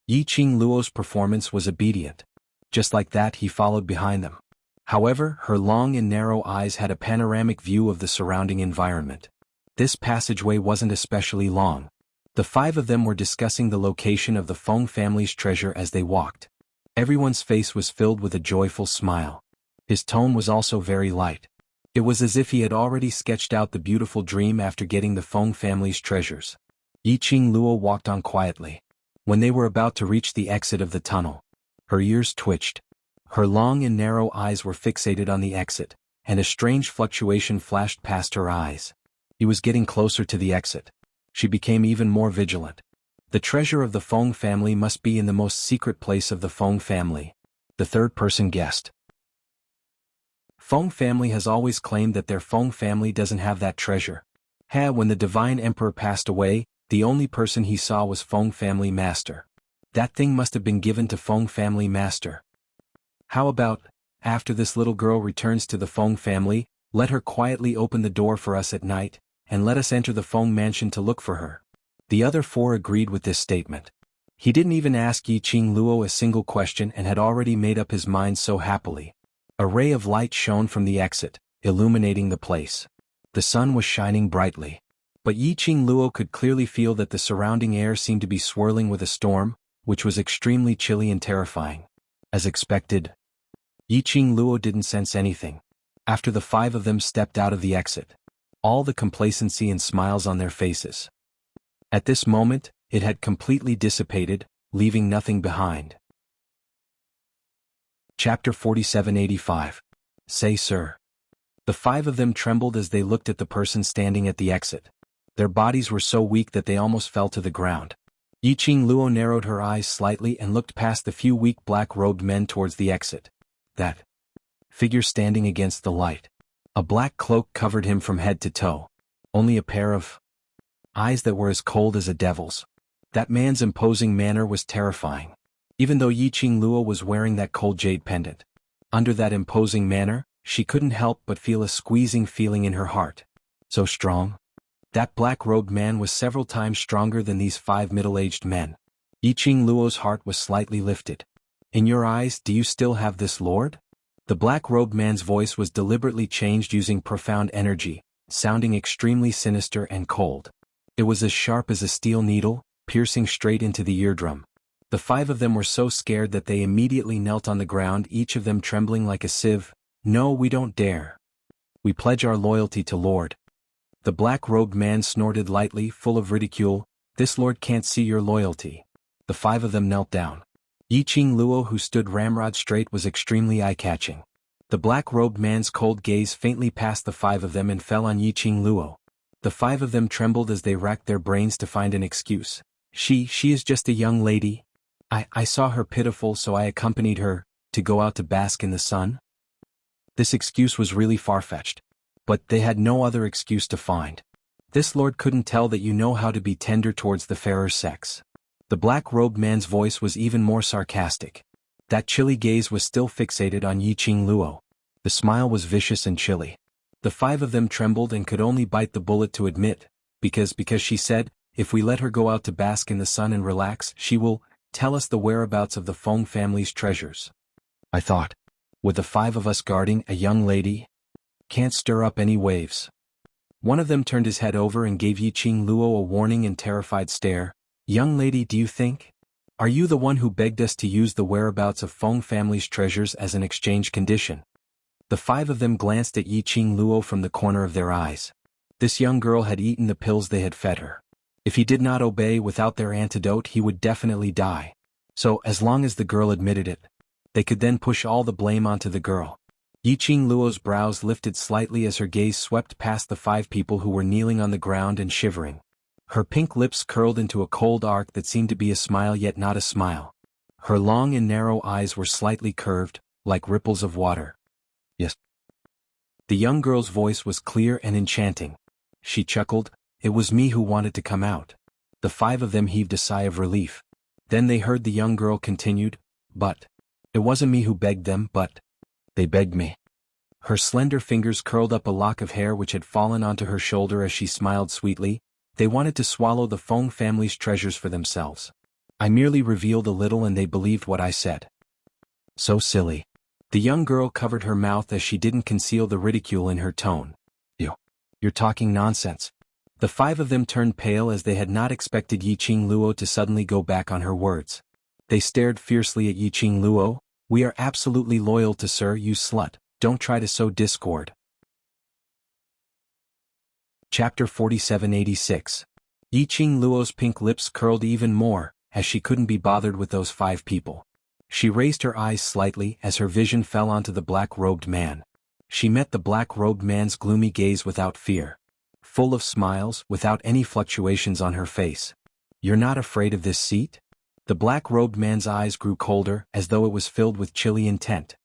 A: Xianxia's performance was obedient. Just like that, he followed behind them. However, her long and narrow eyes had a panoramic view of the surrounding environment. This passageway wasn't especially long. The 5 of them were discussing the location of the Feng family's treasure as they walked. Everyone's face was filled with a joyful smile. His tone was also very light. It was as if he had already sketched out the beautiful dream after getting the Feng family's treasures. Xianxia walked on quietly. When they were about to reach the exit of the tunnel, her ears twitched. Her long and narrow eyes were fixated on the exit, and a strange fluctuation flashed past her eyes. He was getting closer to the exit. She became even more vigilant. The treasure of the Feng family must be in the most secret place of the Feng family. The third person guessed. Feng family has always claimed that their Feng family doesn't have that treasure. When the divine emperor passed away, the only person he saw was Feng family master. That thing must have been given to Feng family master. How about, after this little girl returns to the Feng family, let her quietly open the door for us at night, and let us enter the Feng mansion to look for her. The other 4 agreed with this statement. He didn't even ask Xianxia a single question and had already made up his mind so happily. A ray of light shone from the exit, illuminating the place. The sun was shining brightly. But Yiqing Luo could clearly feel that the surrounding air seemed to be swirling with a storm, which was extremely chilly and terrifying. As expected, Yiqing Luo didn't sense anything. After the 5 of them stepped out of the exit, all the complacency and smiles on their faces. At this moment, it had completely dissipated, leaving nothing behind. Chapter 4785. Say, sir. The 5 of them trembled as they looked at the person standing at the exit. Their bodies were so weak that they almost fell to the ground. Yiqing Luo narrowed her eyes slightly and looked past the few weak black-robed men towards the exit. That figure standing against the light. A black cloak covered him from head to toe. Only a pair of eyes that were as cold as a devil's. That man's imposing manner was terrifying. Even though Yiqing Luo was wearing that cold jade pendant, under that imposing manner, she couldn't help but feel a squeezing feeling in her heart. So strong. That black-robed man was several times stronger than these 5 middle-aged men. Yiqing Luo's heart was slightly lifted. In your eyes, do you still have this lord? The black-robed man's voice was deliberately changed using profound energy, sounding extremely sinister and cold. It was as sharp as a steel needle, piercing straight into the eardrum. The 5 of them were so scared that they immediately knelt on the ground, each of them trembling like a sieve. No, we don't dare. We pledge our loyalty to Lord. The black-robed man snorted lightly, full of ridicule. This lord can't see your loyalty. The 5 of them knelt down. Yiqing Luo, who stood ramrod straight, was extremely eye-catching. The black-robed man's cold gaze faintly passed the 5 of them and fell on Yiqing Luo. The 5 of them trembled as they racked their brains to find an excuse. She is just a young lady. I saw her pitiful, so I accompanied her, to go out to bask in the sun. This excuse was really far-fetched. But they had no other excuse to find. This lord couldn't tell that you know how to be tender towards the fairer sex. The black-robed man's voice was even more sarcastic. That chilly gaze was still fixated on Yiqing Luo. The smile was vicious and chilly. The 5 of them trembled and could only bite the bullet to admit, because she said, if we let her go out to bask in the sun and relax, she will tell us the whereabouts of the Feng family's treasures. I thought, with the 5 of us guarding a young lady, can't stir up any waves. One of them turned his head over and gave Yiqing Luo a warning and terrified stare. Young lady, do you think? Are you the one who begged us to use the whereabouts of Feng family's treasures as an exchange condition? The 5 of them glanced at Yiqing Luo from the corner of their eyes. This young girl had eaten the pills they had fed her. If he did not obey without their antidote, he would definitely die. So, as long as the girl admitted it, they could then push all the blame onto the girl. Yiqing Luo's brows lifted slightly as her gaze swept past the 5 people who were kneeling on the ground and shivering. Her pink lips curled into a cold arc that seemed to be a smile yet not a smile. Her long and narrow eyes were slightly curved, like ripples of water. Yes. The young girl's voice was clear and enchanting. She chuckled. It was me who wanted to come out. The 5 of them heaved a sigh of relief. Then they heard the young girl continued, but it wasn't me who begged them, but they begged me. Her slender fingers curled up a lock of hair which had fallen onto her shoulder as she smiled sweetly. They wanted to swallow the Feng family's treasures for themselves. I merely revealed a little and they believed what I said. So silly. The young girl covered her mouth as she didn't conceal the ridicule in her tone. You're talking nonsense. The 5 of them turned pale as they had not expected Yiqing Luo to suddenly go back on her words. They stared fiercely at Yiqing Luo. We are absolutely loyal to sir, you slut. Don't try to sow discord. Chapter 4786. Yiqing Luo's pink lips curled even more, as she couldn't be bothered with those 5 people. She raised her eyes slightly as her vision fell onto the black-robed man. She met the black-robed man's gloomy gaze without fear. Full of smiles, without any fluctuations on her face. You're not afraid of this seat? The black-robed man's eyes grew colder, as though it was filled with chilly intent.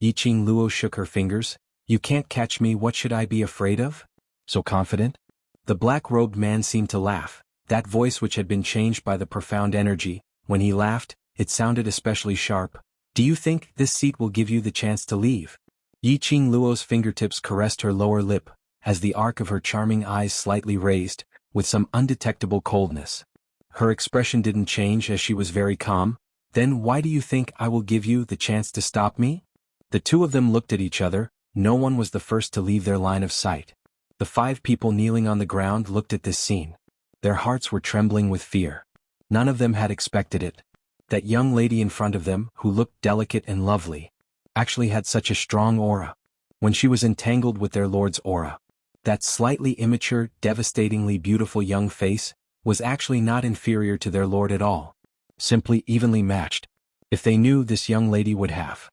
A: Yiqing Luo shook her fingers. You can't catch me, what should I be afraid of? So confident? The black-robed man seemed to laugh, that voice which had been changed by the profound energy. When he laughed, it sounded especially sharp. Do you think this seat will give you the chance to leave? Yiqing Luo's fingertips caressed her lower lip, as the arc of her charming eyes slightly raised, with some undetectable coldness. Her expression didn't change as she was very calm. Then why do you think I will give you the chance to stop me? The 2 of them looked at each other. No one was the first to leave their line of sight. The 5 people kneeling on the ground looked at this scene. Their hearts were trembling with fear. None of them had expected it. That young lady in front of them, who looked delicate and lovely, actually had such a strong aura. When she was entangled with their lord's aura, that slightly immature, devastatingly beautiful young face was actually not inferior to their lord at all. Simply evenly matched. If they knew this young lady would have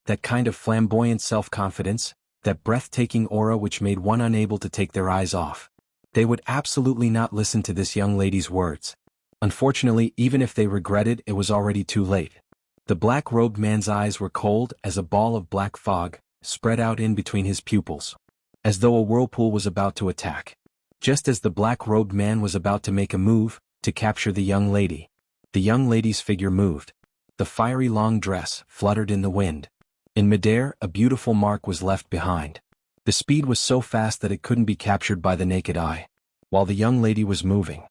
A: that kind of flamboyant self-confidence, that breathtaking aura which made one unable to take their eyes off, they would absolutely not listen to this young lady's words. Unfortunately, even if they regretted, it was already too late. The black-robed man's eyes were cold as a ball of black fog, spread out in between his pupils, as though a whirlpool was about to attack. Just as the black-robed man was about to make a move to capture the young lady's figure moved. The fiery long dress fluttered in the wind. In midair, a beautiful mark was left behind. The speed was so fast that it couldn't be captured by the naked eye. While the young lady was moving,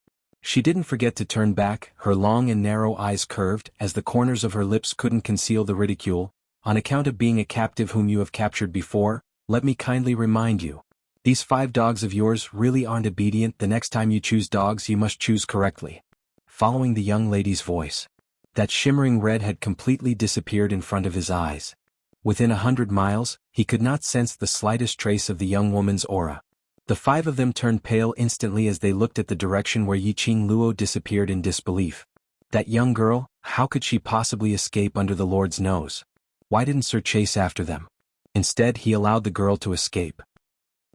A: she didn't forget to turn back, her long and narrow eyes curved as the corners of her lips couldn't conceal the ridicule. On account of being a captive whom you have captured before, let me kindly remind you. These 5 dogs of yours really aren't obedient. The next time you choose dogs, you must choose correctly. Following the young lady's voice, that shimmering red had completely disappeared in front of his eyes. Within 100 miles, he could not sense the slightest trace of the young woman's aura. The 5 of them turned pale instantly as they looked at the direction where Yiqing Luo disappeared in disbelief. That young girl, how could she possibly escape under the Lord's nose? Why didn't Sir chase after them? Instead, he allowed the girl to escape.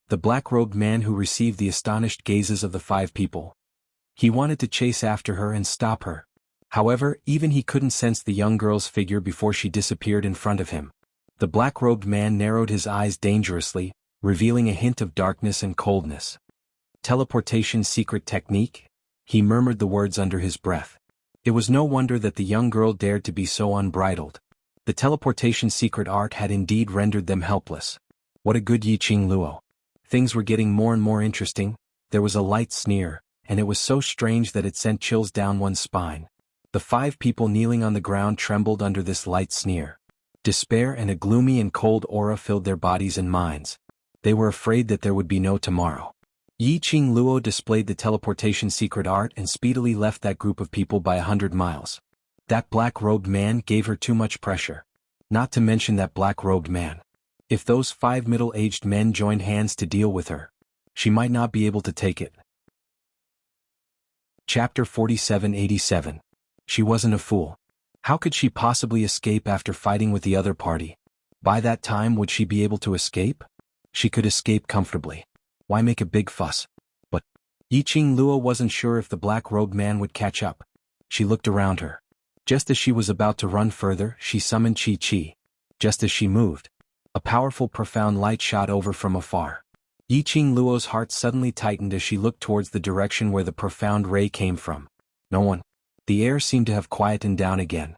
A: The black-robed man who received the astonished gazes of the 5 people. He wanted to chase after her and stop her. However, even he couldn't sense the young girl's figure before she disappeared in front of him. The black-robed man narrowed his eyes dangerously, revealing a hint of darkness and coldness. Teleportation secret technique? He murmured the words under his breath. It was no wonder that the young girl dared to be so unbridled. The teleportation secret art had indeed rendered them helpless. What a good Yiqing Luo. Things were getting more and more interesting. There was a light sneer, and it was so strange that it sent chills down one's spine. The 5 people kneeling on the ground trembled under this light sneer. Despair and a gloomy and cold aura filled their bodies and minds. They were afraid that there would be no tomorrow. Yiqing Luo displayed the teleportation secret art and speedily left that group of people by 100 miles. That black-robed man gave her too much pressure. Not to mention that black-robed man. If those 5 middle-aged men joined hands to deal with her, she might not be able to take it. Chapter 4787. She wasn't a fool. How could she possibly escape after fighting with the other party? By that time, would she be able to escape? She could escape comfortably. Why make a big fuss? But Yiqing Luo wasn't sure if the black-robed man would catch up. She looked around her. Just as she was about to run further, she summoned Qi. Just as she moved, a powerful profound light shot over from afar. Yiqing Luo's heart suddenly tightened as she looked towards the direction where the profound ray came from. No one. The air seemed to have quietened down again.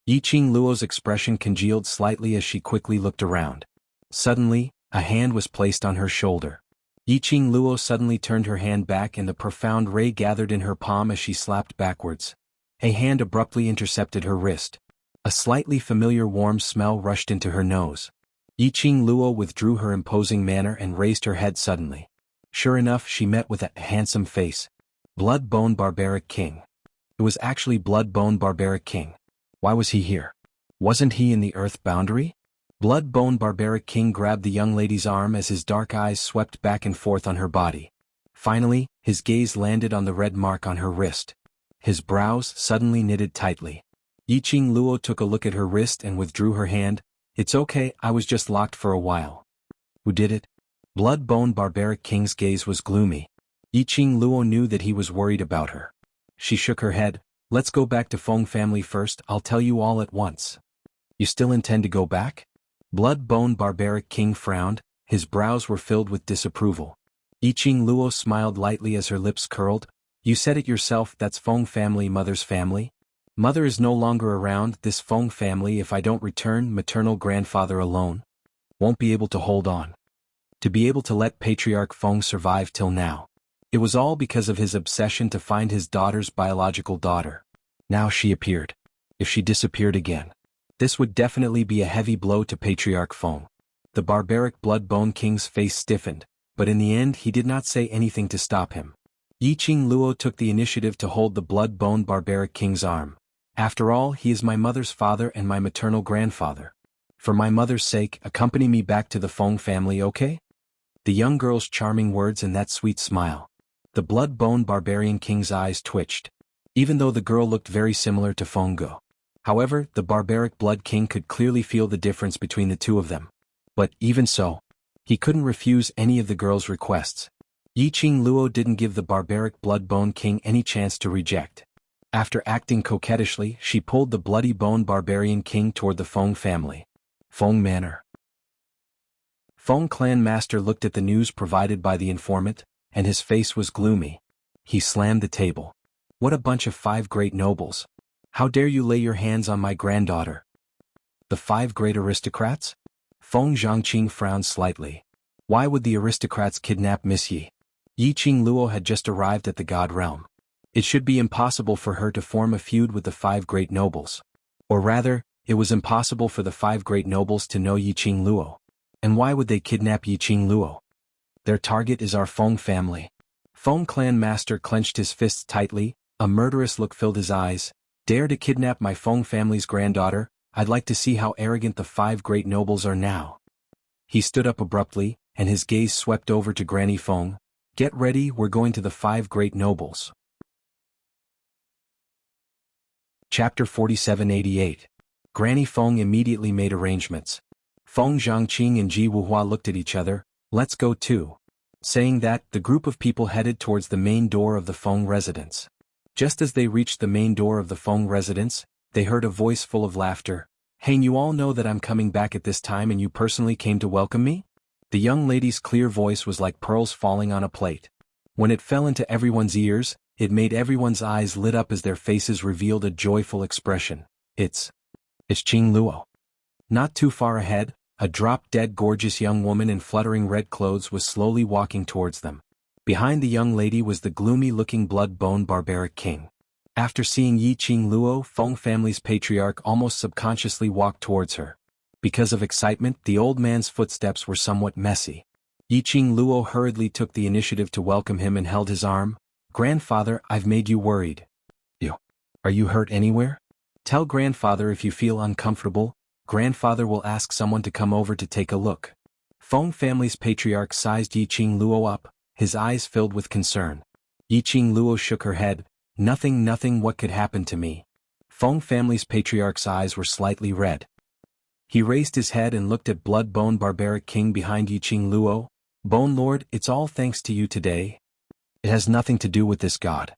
A: Yiqing Luo's expression congealed slightly as she quickly looked around. Suddenly, a hand was placed on her shoulder. Yiqing Luo suddenly turned her hand back and the profound ray gathered in her palm as she slapped backwards. A hand abruptly intercepted her wrist. A slightly familiar warm smell rushed into her nose. Yiqing Luo withdrew her imposing manner and raised her head suddenly. Sure enough, she met with a handsome face. Blood-Bone Barbaric King. It was actually Blood-Bone Barbaric King. Why was he here? Wasn't he in the Earth boundary? Blood-Bone Barbaric King grabbed the young lady's arm as his dark eyes swept back and forth on her body. Finally, his gaze landed on the red mark on her wrist. His brows suddenly knitted tightly. Yiqing Luo took a look at her wrist and withdrew her hand. It's okay, I was just locked for a while. Who did it? Blood-Bone Barbaric King's gaze was gloomy. Yiqing Luo knew that he was worried about her. She shook her head. Let's go back to Feng family first, I'll tell you all at once. You still intend to go back? Blood-Bone Barbaric King frowned, his brows were filled with disapproval. Yiqing Luo smiled lightly as her lips curled. You said it yourself, that's Feng family, mother's family. Mother is no longer around, this Feng family, if I don't return, maternal grandfather alone won't be able to hold on. To be able to let Patriarch Feng survive till now. It was all because of his obsession to find his daughter's biological daughter. Now she appeared. If she disappeared again, this would definitely be a heavy blow to Patriarch Feng. The barbaric Blood-Bone King's face stiffened. but in the end he did not say anything to stop him. Yiqing Luo took the initiative to hold the blood-boned barbaric king's arm. After all, he is my mother's father and my maternal grandfather. For my mother's sake, accompany me back to the Feng family, okay? The young girl's charming words and that sweet smile. The blood-boned barbarian king's eyes twitched. Even though the girl looked very similar to Feng Go. However, the barbaric blood king could clearly feel the difference between the two of them. But, even so, he couldn't refuse any of the girl's requests. Yiqing Luo didn't give the barbaric blood-boned king any chance to reject. After acting coquettishly, she pulled the bloody-boned barbarian king toward the Feng family. Feng Manor. Feng clan master looked at the news provided by the informant, and his face was gloomy. He slammed the table. What a bunch of 5 great nobles. How dare you lay your hands on my granddaughter? The 5 great aristocrats? Feng Zhangqing frowned slightly. Why would the aristocrats kidnap Miss Yi? Yiqing Luo had just arrived at the god realm. It should be impossible for her to form a feud with the 5 great nobles. Or rather, it was impossible for the 5 great nobles to know Yiqing Luo. And why would they kidnap Yiqing Luo? Their target is our Feng family. Feng clan master clenched his fists tightly, a murderous look filled his eyes. Dare to kidnap my Feng family's granddaughter? I'd like to see how arrogant the 5 great nobles are now. He stood up abruptly, and his gaze swept over to Granny Feng. Get ready, we're going to the 5 great nobles. Chapter 4788. Granny Feng immediately made arrangements. Feng Zhangqing and Ji Wuhua looked at each other. Let's go too. Saying that, the group of people headed towards the main door of the Feng residence. Just as they reached the main door of the Feng residence, they heard a voice full of laughter. Hey, you all know that I'm coming back at this time and you personally came to welcome me? The young lady's clear voice was like pearls falling on a plate. When it fell into everyone's ears, it made everyone's eyes lit up as their faces revealed a joyful expression. It's Qing Luo. Not too far ahead, a drop-dead gorgeous young woman in fluttering red clothes was slowly walking towards them. Behind the young lady was the gloomy-looking blood-boned barbaric king. After seeing Yiqing Luo, Feng family's patriarch almost subconsciously walked towards her. Because of excitement, the old man's footsteps were somewhat messy. Yiqing Luo hurriedly took the initiative to welcome him and held his arm. Grandfather, I've made you worried. Are you hurt anywhere? Tell grandfather if you feel uncomfortable. Grandfather will ask someone to come over to take a look. Feng family's patriarch sized Yiqing Luo up, his eyes filled with concern. Yiqing Luo shook her head. Nothing, what could happen to me? Feng family's patriarch's eyes were slightly red. He raised his head and looked at blood-boned barbaric king behind Yiqing Luo. Bone Lord, it's all thanks to you today. It has nothing to do with this god.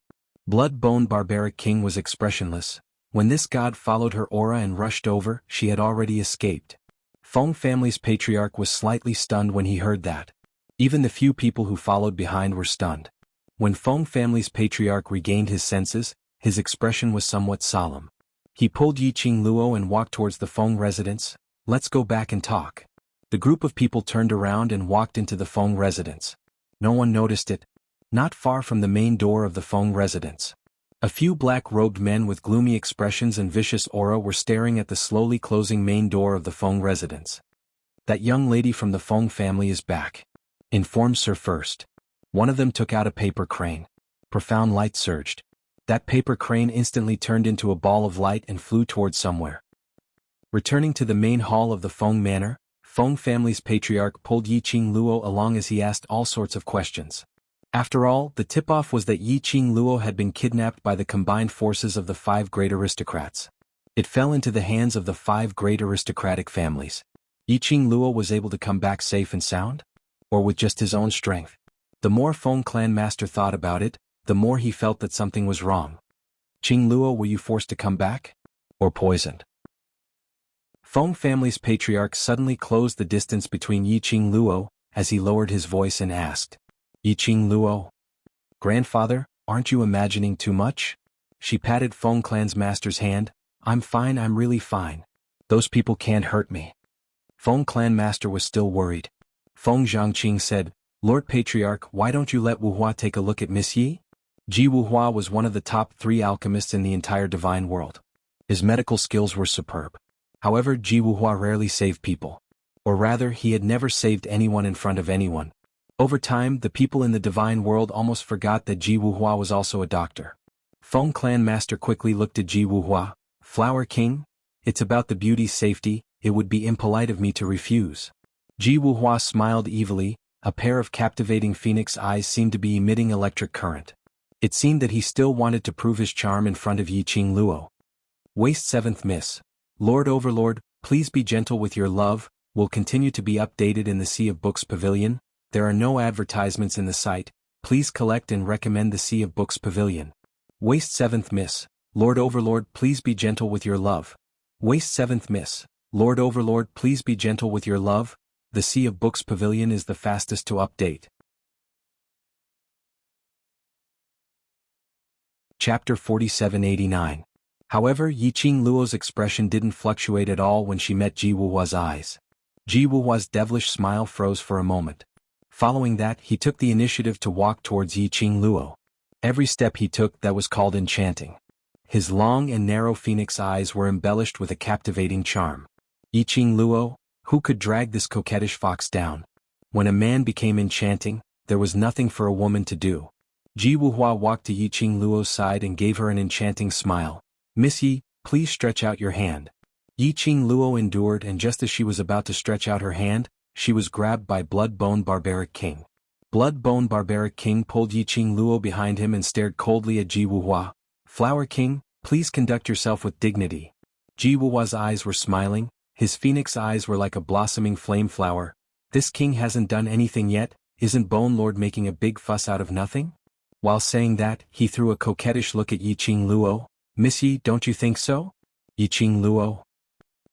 A: Blood-boned barbaric king was expressionless. When this god followed her aura and rushed over, she had already escaped. Feng family's patriarch was slightly stunned when he heard that. Even the few people who followed behind were stunned. When Feng family's patriarch regained his senses, his expression was somewhat solemn. He pulled Yiqing Luo and walked towards the Feng residence. Let's go back and talk. The group of people turned around and walked into the Feng residence. No one noticed it. Not far from the main door of the Feng residence, a few black-robed men with gloomy expressions and vicious aura were staring at the slowly closing main door of the Feng residence. That young lady from the Feng family is back, informed Sir First. One of them took out a paper crane. Profound light surged. That paper crane instantly turned into a ball of light and flew towards somewhere. Returning to the main hall of the Feng manor, Feng family's patriarch pulled Yiqing Luo along as he asked all sorts of questions. After all, the tip-off was that Yiqing Luo had been kidnapped by the combined forces of the 5 great aristocrats. It fell into the hands of the 5 great aristocratic families. Yiqing Luo was able to come back safe and sound? Or with just his own strength? The more Feng clan master thought about it, the more he felt that something was wrong. Qing Luo, were you forced to come back? Or poisoned? Feng family's patriarch suddenly closed the distance between Yiqing Luo, as he lowered his voice and asked. Yiqing Luo. Grandfather, aren't you imagining too much? She patted Feng clan's master's hand. I'm fine, I'm really fine. Those people can't hurt me. Feng clan master was still worried. Feng Zhangqing said, Lord Patriarch, why don't you let Wuhua take a look at Miss Yi? Ji Wuhua was one of the top 3 alchemists in the entire divine world. His medical skills were superb. However, Ji Wuhua rarely saved people. Or rather, he had never saved anyone in front of anyone. Over time, the people in the divine world almost forgot that Xuanhuan was also a doctor. Feng clan master quickly looked at Xuanhuan. Flower King? It's about the beauty's safety, it would be impolite of me to refuse. Xuanhuan smiled evilly, a pair of captivating phoenix eyes seemed to be emitting electric current. It seemed that he still wanted to prove his charm in front of Yiqing Luo. Waste 7th Miss. Lord Overlord, please be gentle with your love, will continue to be updated in the Sea of Books Pavilion. There are no advertisements in the site, please collect and recommend the Sea of Books Pavilion. Waste 7th Miss. Lord Overlord, please be gentle with your love. Waste 7th Miss. Lord Overlord, please be gentle with your love. The Sea of Books Pavilion is the fastest to update. Chapter 4789. However, Yiqing Luo's expression didn't fluctuate at all when she met Xuanhua's eyes. Xuanhua's devilish smile froze for a moment. Following that, he took the initiative to walk towards Yiqing Luo. Every step he took that was called enchanting. His long and narrow phoenix eyes were embellished with a captivating charm. Yiqing Luo, who could drag this coquettish fox down? When a man became enchanting, there was nothing for a woman to do. Xuanhuan walked to Yiqing Luo's side and gave her an enchanting smile. Miss Yi, please stretch out your hand. Yiqing Luo endured, and just as she was about to stretch out her hand, she was grabbed by Blood-Bone Barbaric King. Blood-Bone Barbaric King pulled Yiqing Luo behind him and stared coldly at Xuanhuan. Flower King, please conduct yourself with dignity. Xuanhua's eyes were smiling, his phoenix eyes were like a blossoming flame flower. This king hasn't done anything yet, isn't Bone Lord making a big fuss out of nothing? While saying that, he threw a coquettish look at Yiqing Luo. Miss Yi, don't you think so? Yiqing Luo.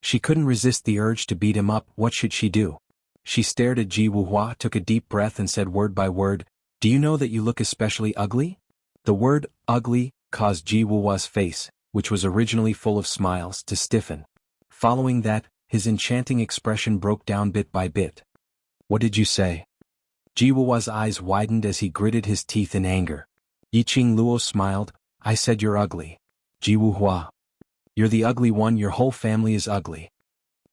A: She couldn't resist the urge to beat him up. What should she do? She stared at Xuanhuan, took a deep breath and said word by word, do you know that you look especially ugly? The word, ugly, caused Xuanhuan's face, which was originally full of smiles, to stiffen. Following that, his enchanting expression broke down bit by bit. What did you say? Xuanhuan's eyes widened as he gritted his teeth in anger. Yiqing Luo smiled, I said you're ugly. Xuanhuan. You're the ugly one, your whole family is ugly.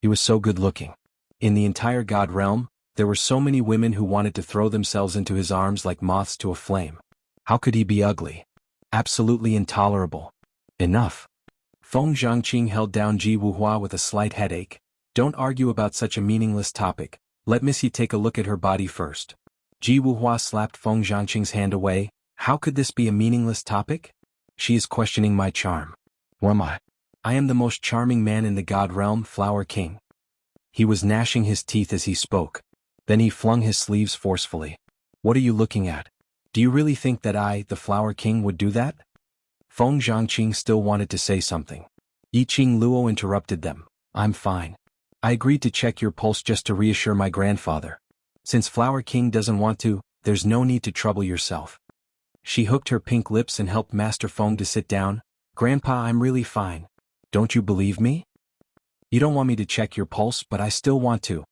A: He was so good looking. In the entire god realm, there were so many women who wanted to throw themselves into his arms like moths to a flame. How could he be ugly? Absolutely intolerable. Enough. Feng Zhangqing held down Xuanhuan with a slight headache. Don't argue about such a meaningless topic, let Missy take a look at her body first. Xuanhuan slapped Feng Zhangqing's hand away. How could this be a meaningless topic? She is questioning my charm. Who am I? I am the most charming man in the god realm, Flower King. He was gnashing his teeth as he spoke. Then he flung his sleeves forcefully. What are you looking at? Do you really think that I, the Flower King, would do that? Feng Zhangqing still wanted to say something. Yiqing Luo interrupted them. I'm fine. I agreed to check your pulse just to reassure my grandfather. Since Flower King doesn't want to, there's no need to trouble yourself. She hooked her pink lips and helped Master Feng to sit down. Grandpa, I'm really fine. Don't you believe me? You don't want me to check your pulse, but I still want to.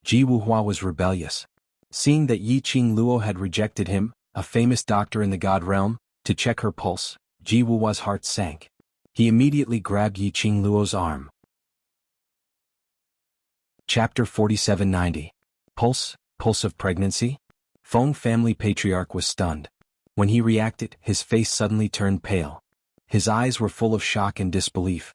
A: Xuanhuan was rebellious. Seeing that Yiqing Luo had rejected him, a famous doctor in the god realm, to check her pulse, Xuanhuan's heart sank. He immediately grabbed Yiqing Luo's arm. Chapter 4790. Pulse of pregnancy? Feng family patriarch was stunned. When he reacted, his face suddenly turned pale. His eyes were full of shock and disbelief.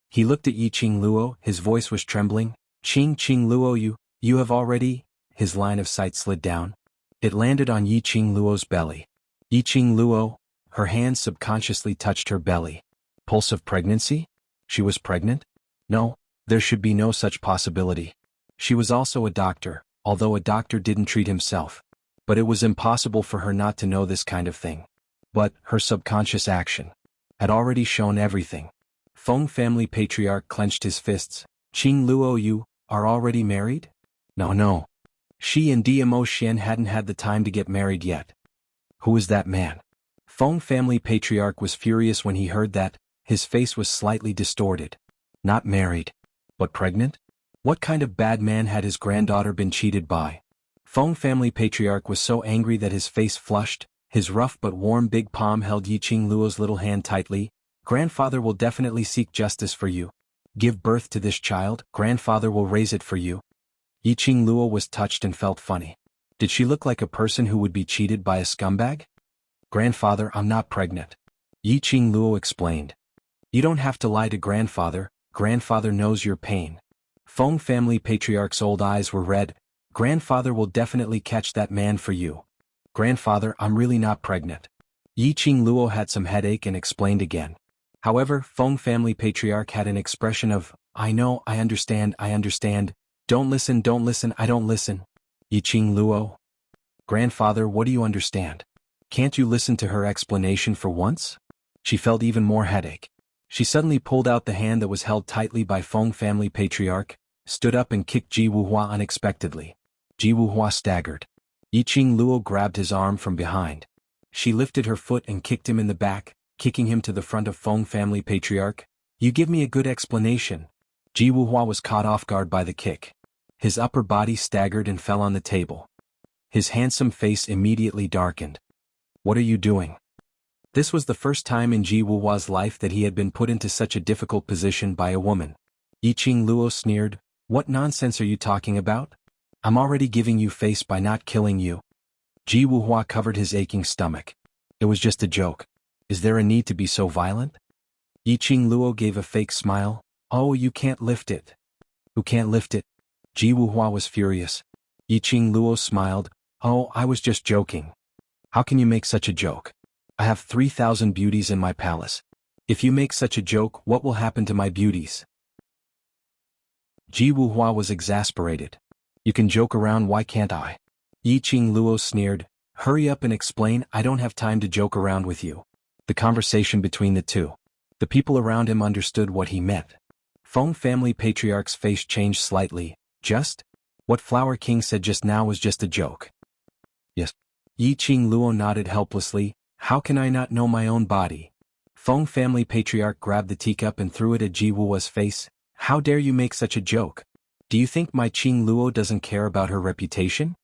A: He looked at Yiqing Luo, his voice was trembling. Qing Luo, you have already... His line of sight slid down. It landed on Yiqing Luo's belly. Yiqing Luo, her hands subconsciously touched her belly. Pulse of pregnancy? She was pregnant? No, there should be no such possibility. She was also a doctor, although a doctor didn't treat himself. But it was impossible for her not to know this kind of thing. But her subconscious action had already shown everything. Feng family patriarch clenched his fists. Qing Luo, you are already married? No. She and Dmo Xian hadn't had the time to get married yet. Who is that man? Feng family patriarch was furious when he heard that. His face was slightly distorted. Not married. But pregnant? What kind of bad man had his granddaughter been cheated by? Feng family patriarch was so angry that his face flushed. His rough but warm big palm held Yiqing Luo's little hand tightly. Grandfather will definitely seek justice for you. Give birth to this child, grandfather will raise it for you. Yiqing Luo was touched and felt funny. Did she look like a person who would be cheated by a scumbag? Grandfather, I'm not pregnant. Yi Qingluo explained. You don't have to lie to grandfather, grandfather knows your pain. Feng family patriarch's old eyes were red. Grandfather will definitely catch that man for you. Grandfather, I'm really not pregnant. Yi Qingluo had some headache and explained again. However, Feng family patriarch had an expression of, I know, I understand, don't listen, I don't listen. Yi Qingluo? Grandfather, what do you understand? Can't you listen to her explanation for once? She felt even more headache. She suddenly pulled out the hand that was held tightly by Feng family patriarch, stood up and kicked Ji Wuhua unexpectedly. Ji Wuhua staggered. Yi Qingluo grabbed his arm from behind. She lifted her foot and kicked him in the back, kicking him to the front of Feng family patriarch. You give me a good explanation. Ji Wuhua was caught off guard by the kick. His upper body staggered and fell on the table. His handsome face immediately darkened. What are you doing? This was the first time in Ji Wuhua's life that he had been put into such a difficult position by a woman. Yi Qingluo sneered, What nonsense are you talking about? I'm already giving you face by not killing you. Ji Wuhua covered his aching stomach. It was just a joke. Is there a need to be so violent? Yi Qingluo gave a fake smile. Oh, you can't lift it. Who can't lift it? Ji Wuhua was furious. Yi Qingluo smiled. Oh, I was just joking. How can you make such a joke? I have 3,000 beauties in my palace. If you make such a joke, what will happen to my beauties? Ji Wuhua was exasperated. You can joke around, why can't I? Yi Qingluo sneered. Hurry up and explain, I don't have time to joke around with you. The conversation between the two. The people around him understood what he meant. Feng family patriarch's face changed slightly. Just? What Flower King said just now was just a joke. Yes. Yi Qingluo nodded helplessly. How can I not know my own body? Feng family patriarch grabbed the teacup and threw it at Ji Wuhua's face. How dare you make such a joke? Do you think my Qingluo doesn't care about her reputation?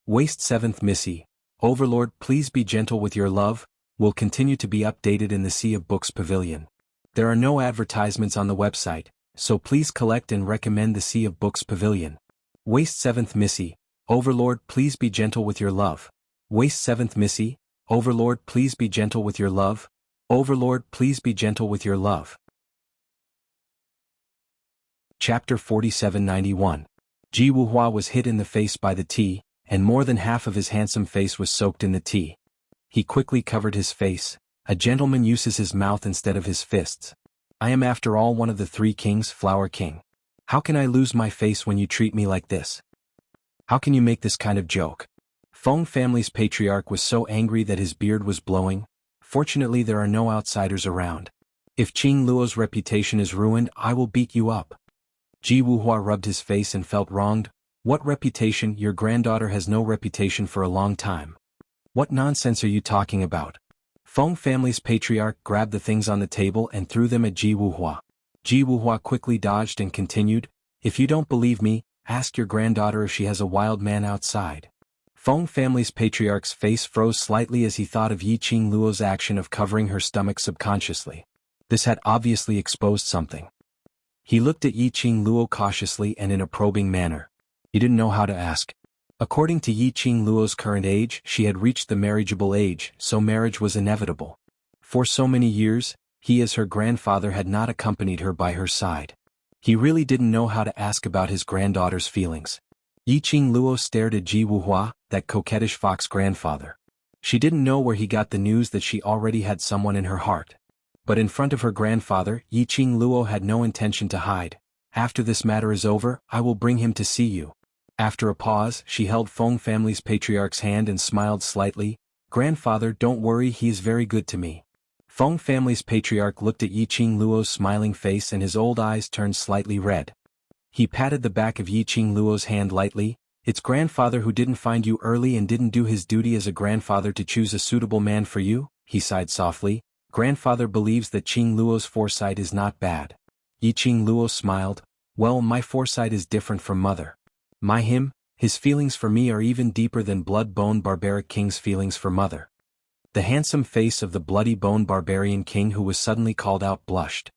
A: Waste 7th Missy. Overlord, please be gentle with your love, will continue to be updated in the Sea of Books Pavilion. There are no advertisements on the website, so please collect and recommend the Sea of Books Pavilion. Waste 7th Missy. Overlord, please be gentle with your love. Waste 7th Missy. Overlord, please be gentle with your love. Overlord, please be gentle with your love. Chapter 4791. Ji Wuhua was hit in the face by the tea, and more than half of his handsome face was soaked in the tea. He quickly covered his face. A gentleman uses his mouth instead of his fists. I am after all one of the 3 kings, Flower King. How can I lose my face when you treat me like this? How can you make this kind of joke? Feng family's patriarch was so angry that his beard was blowing. Fortunately there are no outsiders around. If Qingluo's reputation is ruined, I will beat you up. Ji Wuhua rubbed his face and felt wronged. What reputation? Your granddaughter has no reputation for a long time. What nonsense are you talking about? Feng family's patriarch grabbed the things on the table and threw them at Ji Wuhua. Ji Wuhua quickly dodged and continued, If you don't believe me, ask your granddaughter if she has a wild man outside. Feng family's patriarch's face froze slightly as he thought of Yi Qingluo's action of covering her stomach subconsciously. This had obviously exposed something. He looked at Yi Qingluo cautiously and in a probing manner. He didn't know how to ask. According to Yi Qingluo's current age, she had reached the marriageable age, so marriage was inevitable. For so many years, he as her grandfather had not accompanied her by her side. He really didn't know how to ask about his granddaughter's feelings. Yi Qingluo stared at Ji Wuhua, that coquettish fox grandfather. She didn't know where he got the news that she already had someone in her heart. But in front of her grandfather, Yi Qingluo had no intention to hide. After this matter is over, I will bring him to see you. After a pause, she held Feng family's patriarch's hand and smiled slightly. Grandfather, don't worry, he is very good to me. Feng family's patriarch looked at Yi Qingluo's smiling face and his old eyes turned slightly red. He patted the back of Yi Qingluo's hand lightly. It's grandfather who didn't find you early and didn't do his duty as a grandfather to choose a suitable man for you, he sighed softly. Grandfather believes that Qingluo's foresight is not bad. Yi Qingluo smiled. Well, my foresight is different from mother. His feelings for me are even deeper than blood-bone barbaric king's feelings for mother. The handsome face of the bloody-bone barbarian king who was suddenly called out blushed.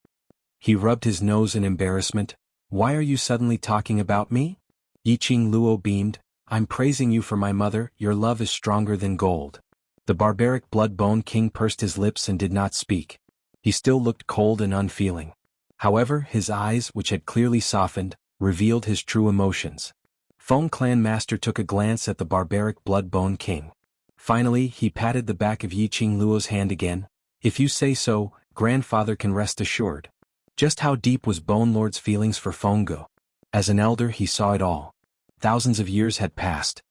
A: He rubbed his nose in embarrassment. Why are you suddenly talking about me? Yi Qingluo beamed. I'm praising you for my mother, your love is stronger than gold. The barbaric blood-bone king pursed his lips and did not speak. He still looked cold and unfeeling. However, his eyes, which had clearly softened, revealed his true emotions. Feng Clan Master took a glance at the barbaric blood-bone king. Finally, he patted the back of Yi Qingluo's hand again. If you say so, grandfather can rest assured. Just how deep was Bone Lord's feelings for Feng Ge? As an elder he saw it all. Thousands of years had passed.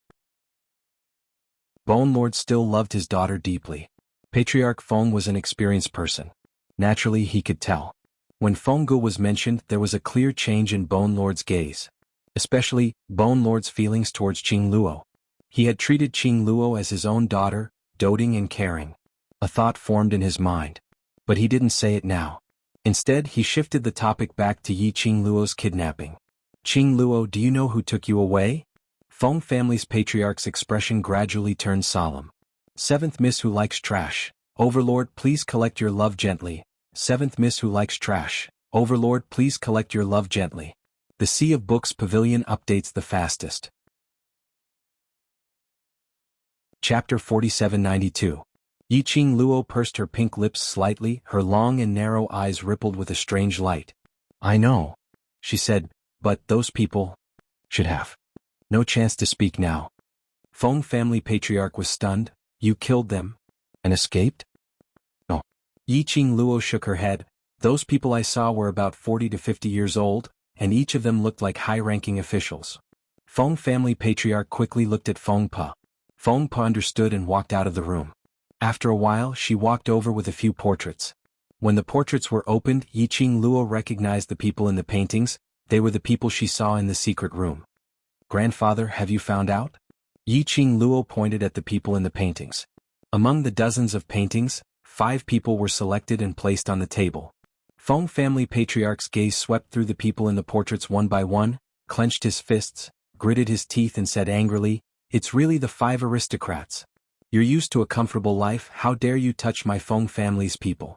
A: Bone Lord still loved his daughter deeply. Patriarch Feng was an experienced person. Naturally he could tell. When Feng Ge was mentioned there was a clear change in Bone Lord's gaze. Especially, Bone Lord's feelings towards Qingluo. He had treated Qingluo as his own daughter, doting and caring. A thought formed in his mind. But he didn't say it now. Instead he shifted the topic back to Yi Qingluo's kidnapping. Qingluo, do you know who took you away? Feng family's patriarch's expression gradually turned solemn. Seventh Miss who likes trash. Overlord, please collect your love gently. Seventh Miss who likes trash. Overlord, please collect your love gently. The Sea of Books Pavilion updates the fastest. Chapter 4792. Yi Qingluo pursed her pink lips slightly, her long and narrow eyes rippled with a strange light. I know, she said, but those people should have no chance to speak now. Feng family patriarch was stunned. You killed them and escaped? No. Yi Qingluo shook her head. Those people I saw were about 40 to 50 years old, and each of them looked like high-ranking officials. Feng family patriarch quickly looked at Feng Pa. Feng Pa understood and walked out of the room. After a while she walked over with a few portraits. When the portraits were opened, Yi Qingluo recognized the people in the paintings. They were the people she saw in the secret room. Grandfather, have you found out? Yi Qingluo pointed at the people in the paintings. Among the dozens of paintings, 5 people were selected and placed on the table. Feng family patriarch's gaze swept through the people in the portraits one by one, clenched his fists, gritted his teeth and said angrily, it's really the 5 aristocrats. You're used to a comfortable life, how dare you touch my Feng family's people?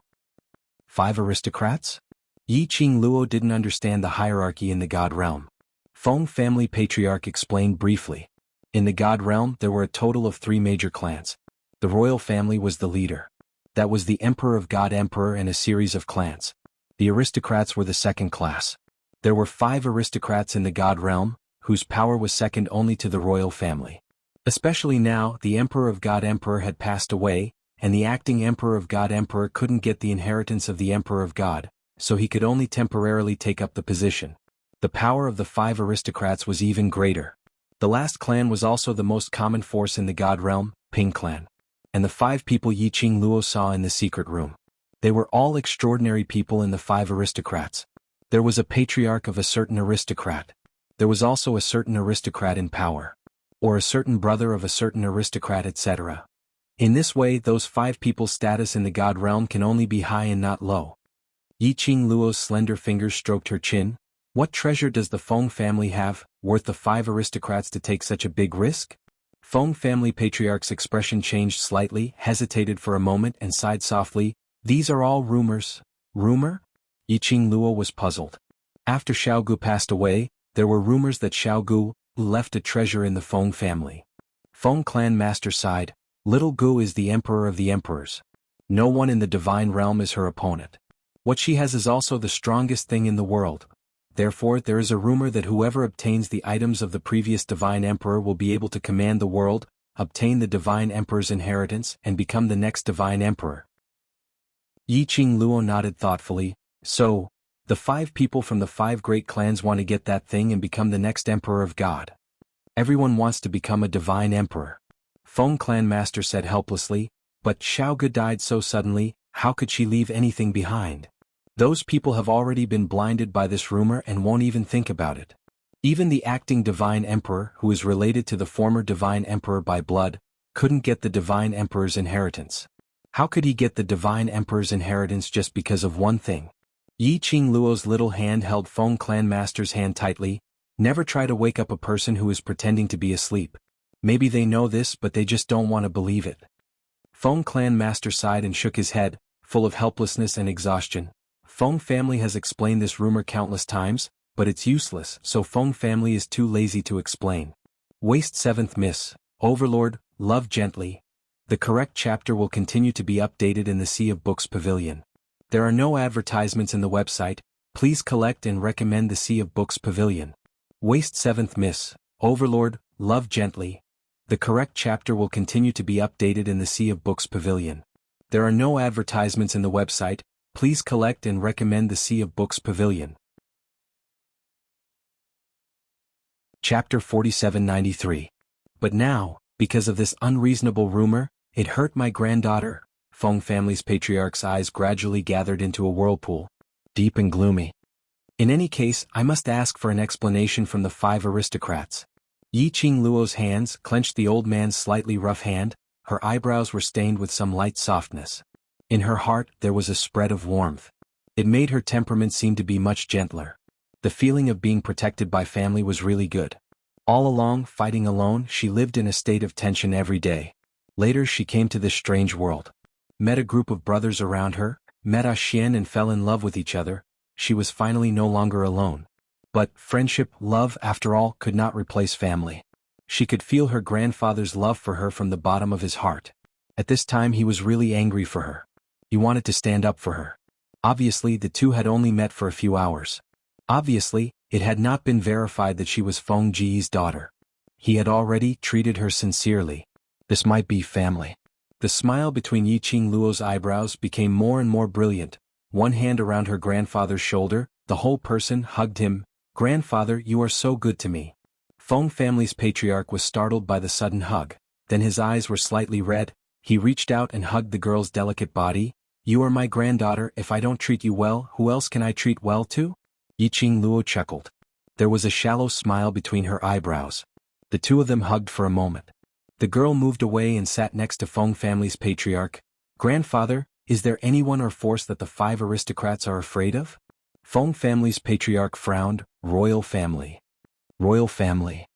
A: 5 aristocrats? Yi Qingluo didn't understand the hierarchy in the God realm. Feng family patriarch explained briefly. In the God realm there were a total of 3 major clans. The royal family was the leader. That was the Emperor of God Emperor and a series of clans. The aristocrats were the second class. There were 5 aristocrats in the God realm, whose power was second only to the royal family. Especially now, the Emperor of God Emperor had passed away, and the acting Emperor of God Emperor couldn't get the inheritance of the Emperor of God, so he could only temporarily take up the position. The power of the 5 aristocrats was even greater. The last clan was also the most common force in the God realm, Ping Clan. And the 5 people Yi Qingluo saw in the secret room. They were all extraordinary people in the 5 aristocrats. There was a patriarch of a certain aristocrat. There was also a certain aristocrat in power. Or a certain brother of a certain aristocrat, etc. In this way those 5 people's status in the God realm can only be high and not low. Yi Qingluo's slender fingers stroked her chin. What treasure does the Feng family have, worth the 5 aristocrats to take such a big risk? Feng family patriarch's expression changed slightly, hesitated for a moment and sighed softly. These are all rumors. Rumor? Yi Qingluo was puzzled. After Xiaogu passed away, there were rumors that Xiaogu left a treasure in the Feng family. Feng clan master sighed. Little Gu is the emperor of the emperors. No one in the divine realm is her opponent. What she has is also the strongest thing in the world. Therefore there is a rumor that whoever obtains the items of the previous divine emperor will be able to command the world, obtain the divine emperor's inheritance and become the next divine emperor. Yi Qingluo nodded thoughtfully. So, the 5 people from the 5 great clans want to get that thing and become the next emperor of God. Everyone wants to become a divine emperor. Feng clan master said helplessly, but Xiaogu died so suddenly, how could she leave anything behind? Those people have already been blinded by this rumor and won't even think about it. Even the acting divine emperor, who is related to the former divine emperor by blood, couldn't get the divine emperor's inheritance. How could he get the divine emperor's inheritance just because of one thing? Yi Qingluo's little hand held Feng clan master's hand tightly. Never try to wake up a person who is pretending to be asleep. Maybe they know this but they just don't want to believe it. Feng clan master sighed and shook his head, full of helplessness and exhaustion. Feng family has explained this rumor countless times, but it's useless, so Feng family is too lazy to explain. Waste 7th Miss, Overlord, love gently. The correct chapter will continue to be updated in the Sea of Books Pavilion. There are no advertisements in the website. Please collect and recommend the Sea of Books Pavilion. Waste 7th Miss, Overlord, love gently. The correct chapter will continue to be updated in the Sea of Books Pavilion. There are no advertisements in the website. Please collect and recommend the Sea of Books Pavilion. Chapter 4793. But now, because of this unreasonable rumor, it hurt my granddaughter. Feng family's patriarch's eyes gradually gathered into a whirlpool, deep and gloomy. In any case, I must ask for an explanation from the 5 aristocrats. Yi Qingluo's hands clenched the old man's slightly rough hand. Her eyebrows were stained with some light softness. In her heart there was a spread of warmth. It made her temperament seem to be much gentler. The feeling of being protected by family was really good. All along, fighting alone, she lived in a state of tension every day. Later she came to this strange world. Met a group of brothers around her, met a Xian and fell in love with each other. She was finally no longer alone. But friendship, love, after all, could not replace family. She could feel her grandfather's love for her from the bottom of his heart. At this time he was really angry for her. He wanted to stand up for her. Obviously the two had only met for a few hours. Obviously, it had not been verified that she was Feng Ji's daughter. He had already treated her sincerely. This might be family. The smile between Yi Qingluo's eyebrows became more and more brilliant. One hand around her grandfather's shoulder, the whole person hugged him. Grandfather, you are so good to me. Feng family's patriarch was startled by the sudden hug. Then his eyes were slightly red. He reached out and hugged the girl's delicate body. You are my granddaughter. If I don't treat you well, who else can I treat well too? Yi Qingluo chuckled. There was a shallow smile between her eyebrows. The two of them hugged for a moment. The girl moved away and sat next to Feng family's patriarch. Grandfather, is there anyone or force that the 5 aristocrats are afraid of? Feng family's patriarch frowned. Royal family. Royal family.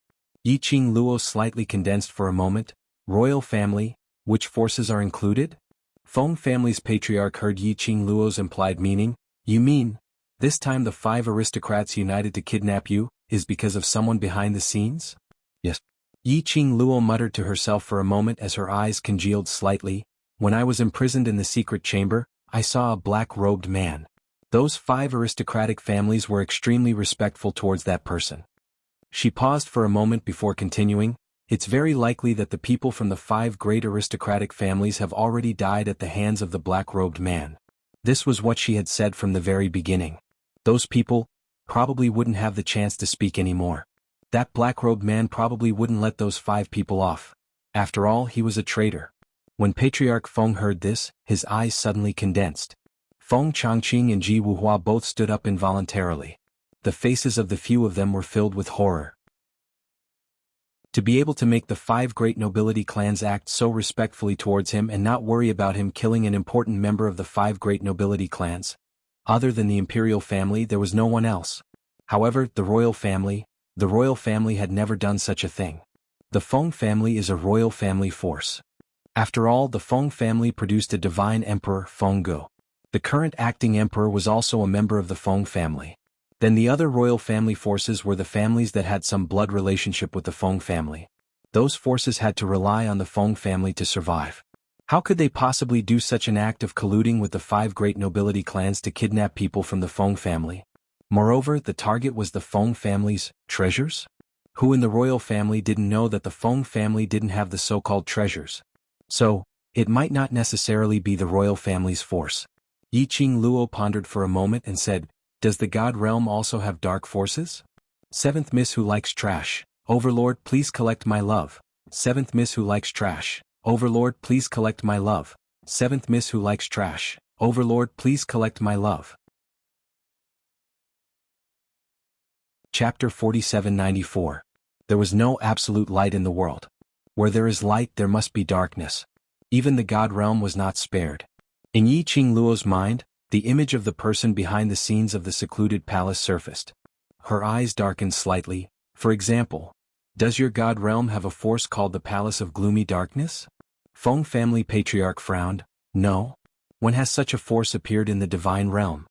A: Yi Qingluo slightly condensed for a moment. Royal family, which forces are included? Feng family's patriarch heard Yi Qingluo's implied meaning. You mean, this time the 5 aristocrats united to kidnap you, is because of someone behind the scenes? Yes. Yi Qingluo muttered to herself for a moment as her eyes congealed slightly. When I was imprisoned in the secret chamber, I saw a black-robed man. Those 5 aristocratic families were extremely respectful towards that person. She paused for a moment before continuing. It's very likely that the people from the 5 great aristocratic families have already died at the hands of the black-robed man. This was what she had said from the very beginning. Those people probably wouldn't have the chance to speak anymore. That black-robed man probably wouldn't let those 5 people off. After all, he was a traitor. When Patriarch Feng heard this, his eyes suddenly condensed. Feng Changqing and Ji Wuhua both stood up involuntarily. The faces of the few of them were filled with horror. To be able to make the 5 great nobility clans act so respectfully towards him and not worry about him killing an important member of the 5 great nobility clans. Other than the imperial family, there was no one else. However, the royal family had never done such a thing. The Feng family is a royal family force. After all, the Feng family produced a divine emperor, Feng Go. The current acting emperor was also a member of the Feng family. Then the other royal family forces were the families that had some blood relationship with the Feng family. Those forces had to rely on the Feng family to survive. How could they possibly do such an act of colluding with the 5 great nobility clans to kidnap people from the Feng family? Moreover, the target was the Feng family's treasures? Who in the royal family didn't know that the Feng family didn't have the so-called treasures? So, it might not necessarily be the royal family's force. Yi Qingluo pondered for a moment and said, does the God realm also have dark forces? 7th Miss who likes trash. Overlord, please collect my love. 7th Miss who likes trash. Overlord, please collect my love. 7th Miss who likes trash. Overlord, please collect my love. Chapter 4794. There was no absolute light in the world. Where there is light there must be darkness. Even the God realm was not spared. In Yi Qingluo's mind, the image of the person behind the scenes of the secluded palace surfaced. Her eyes darkened slightly. For example, does your God realm have a force called the Palace of Gloomy Darkness? Feng family patriarch frowned. No. When has such a force appeared in the divine realm?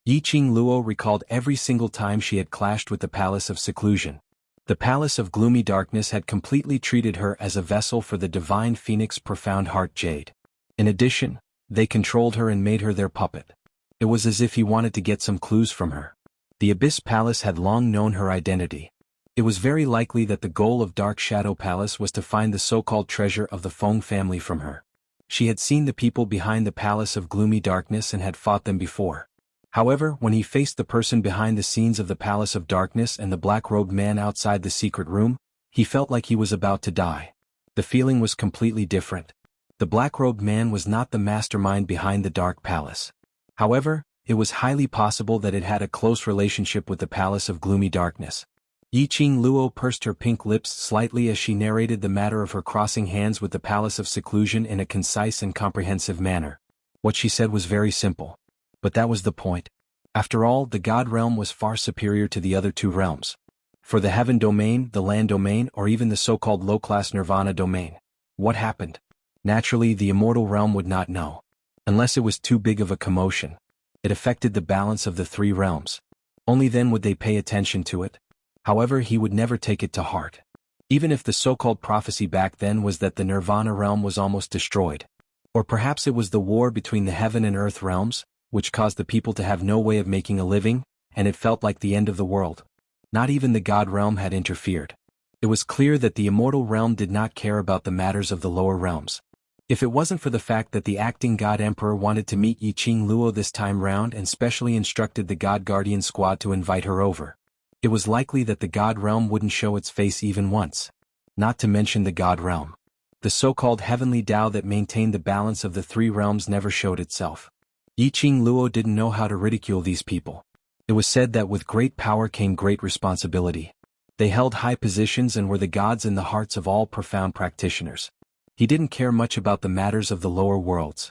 A: Yi Qingluo recalled every single time she had clashed with the Palace of Seclusion. The Palace of Gloomy Darkness had completely treated her as a vessel for the divine phoenix Profound Heart Jade. In addition, they controlled her and made her their puppet. It was as if he wanted to get some clues from her. The Abyss Palace had long known her identity. It was very likely that the goal of Dark Shadow Palace was to find the so-called treasure of the Feng family from her. She had seen the people behind the Palace of Gloomy Darkness and had fought them before. However, when he faced the person behind the scenes of the Palace of Darkness and the black-robed man outside the secret room, he felt like he was about to die. The feeling was completely different. The black-robed man was not the mastermind behind the Dark Palace. However, it was highly possible that it had a close relationship with the Palace of Gloomy Darkness. Yiqing Luo pursed her pink lips slightly as she narrated the matter of her crossing hands with the Palace of Seclusion in a concise and comprehensive manner. What she said was very simple. But that was the point. After all, the God realm was far superior to the other two realms. For the heaven domain, the land domain, or even the so-called low-class nirvana domain, what happened? Naturally, the immortal realm would not know. Unless it was too big of a commotion. It affected the balance of the three realms. Only then would they pay attention to it. However, he would never take it to heart. Even if the so-called prophecy back then was that the nirvana realm was almost destroyed. Or perhaps it was the war between the heaven and earth realms, which caused the people to have no way of making a living, and it felt like the end of the world. Not even the God realm had interfered. It was clear that the immortal realm did not care about the matters of the lower realms. If it wasn't for the fact that the acting God Emperor wanted to meet Yiqing Luo this time round and specially instructed the God Guardian squad to invite her over, it was likely that the God realm wouldn't show its face even once. Not to mention the God realm. The so-called heavenly Tao that maintained the balance of the three realms never showed itself. Yiqing Luo didn't know how to ridicule these people. It was said that with great power came great responsibility. They held high positions and were the gods in the hearts of all profound practitioners. He didn't care much about the matters of the lower worlds.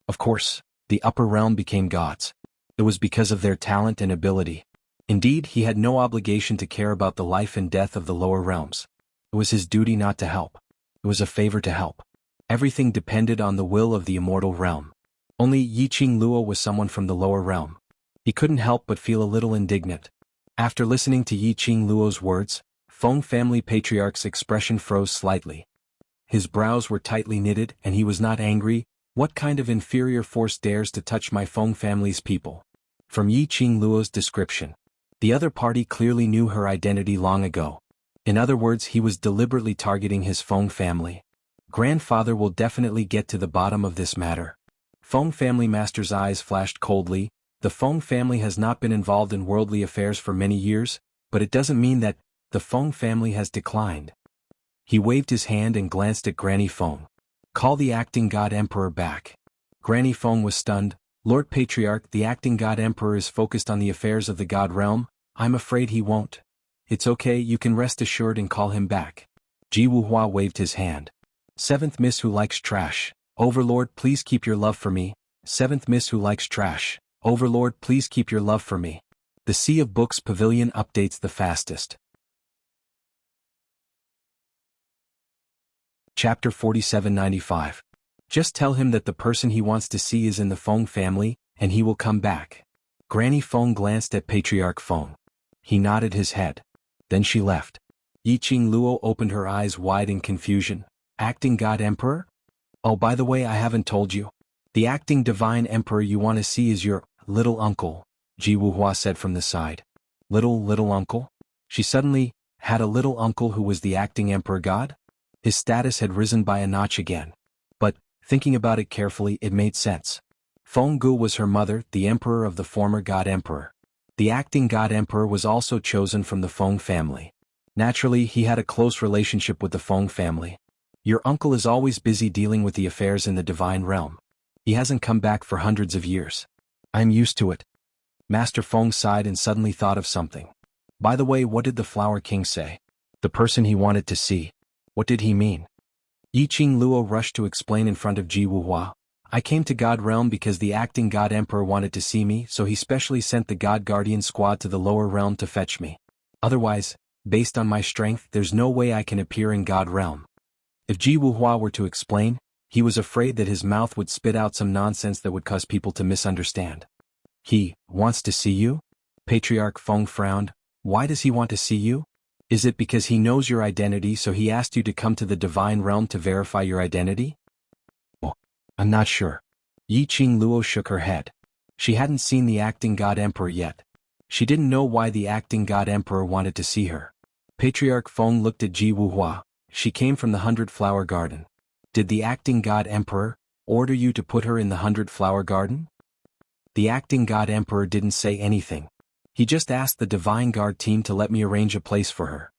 A: Of course, the upper realm became gods. It was because of their talent and ability. Indeed, he had no obligation to care about the life and death of the lower realms. It was his duty not to help. It was a favor to help. Everything depended on the will of the immortal realm. Only Yiqing Luo was someone from the lower realm. He couldn't help but feel a little indignant. After listening to Yiqing Luo's words, Feng family patriarch's expression froze slightly. His brows were tightly knitted and he was not angry. What kind of inferior force dares to touch my Feng family's people? From Yiqing Luo's description, the other party clearly knew her identity long ago. In other words, he was deliberately targeting his Feng family. Grandfather will definitely get to the bottom of this matter. Feng family master's eyes flashed coldly. The Feng family has not been involved in worldly affairs for many years, but it doesn't mean that the Feng family has declined. He waved his hand and glanced at Granny Feng. Call the acting God Emperor back. Granny Feng was stunned. Lord Patriarch, the acting God Emperor is focused on the affairs of the God realm. I'm afraid he won't. It's okay, you can rest assured and call him back. Jianghu waved his hand. Seventh Miss who likes trash. Overlord, please keep your love for me. Seventh Miss who likes trash. Overlord, please keep your love for me. The Sea of Books Pavilion updates the fastest. Chapter 4795. Just tell him that the person he wants to see is in the Feng family, and he will come back. Granny Feng glanced at Patriarch Feng. He nodded his head. Then she left. Yiqing Luo opened her eyes wide in confusion. Acting God Emperor? Oh, by the way, I haven't told you. The acting Divine Emperor you want to see is your little uncle, Jianghu said from the side. Little uncle? She suddenly had a little uncle who was the acting Emperor God? His status had risen by a notch again. But, thinking about it carefully, it made sense. Feng Gu was her mother, the emperor of the former God Emperor. The acting God Emperor was also chosen from the Feng family. Naturally, he had a close relationship with the Feng family. Your uncle is always busy dealing with the affairs in the divine realm. He hasn't come back for hundreds of years. I'm used to it. Master Feng sighed and suddenly thought of something. By the way, what did the Flower King say? The person he wanted to see. What did he mean? Yiqing Luo rushed to explain in front of Jianghu. I came to God realm because the acting God Emperor wanted to see me, so he specially sent the God Guardian squad to the lower realm to fetch me. Otherwise, based on my strength, there's no way I can appear in God realm. If Jianghu were to explain, he was afraid that his mouth would spit out some nonsense that would cause people to misunderstand. He wants to see you? Patriarch Feng frowned. Why does he want to see you? Is it because he knows your identity so he asked you to come to the divine realm to verify your identity? Oh, I'm not sure. Yi Qingluo shook her head. She hadn't seen the acting god emperor yet. She didn't know why the acting god emperor wanted to see her. Patriarch Feng looked at Ji Wuhua. She came from the 100-flower garden. Did the acting god emperor order you to put her in the 100-flower garden? The acting god emperor didn't say anything. He just asked the divine guard team to let me arrange a place for her.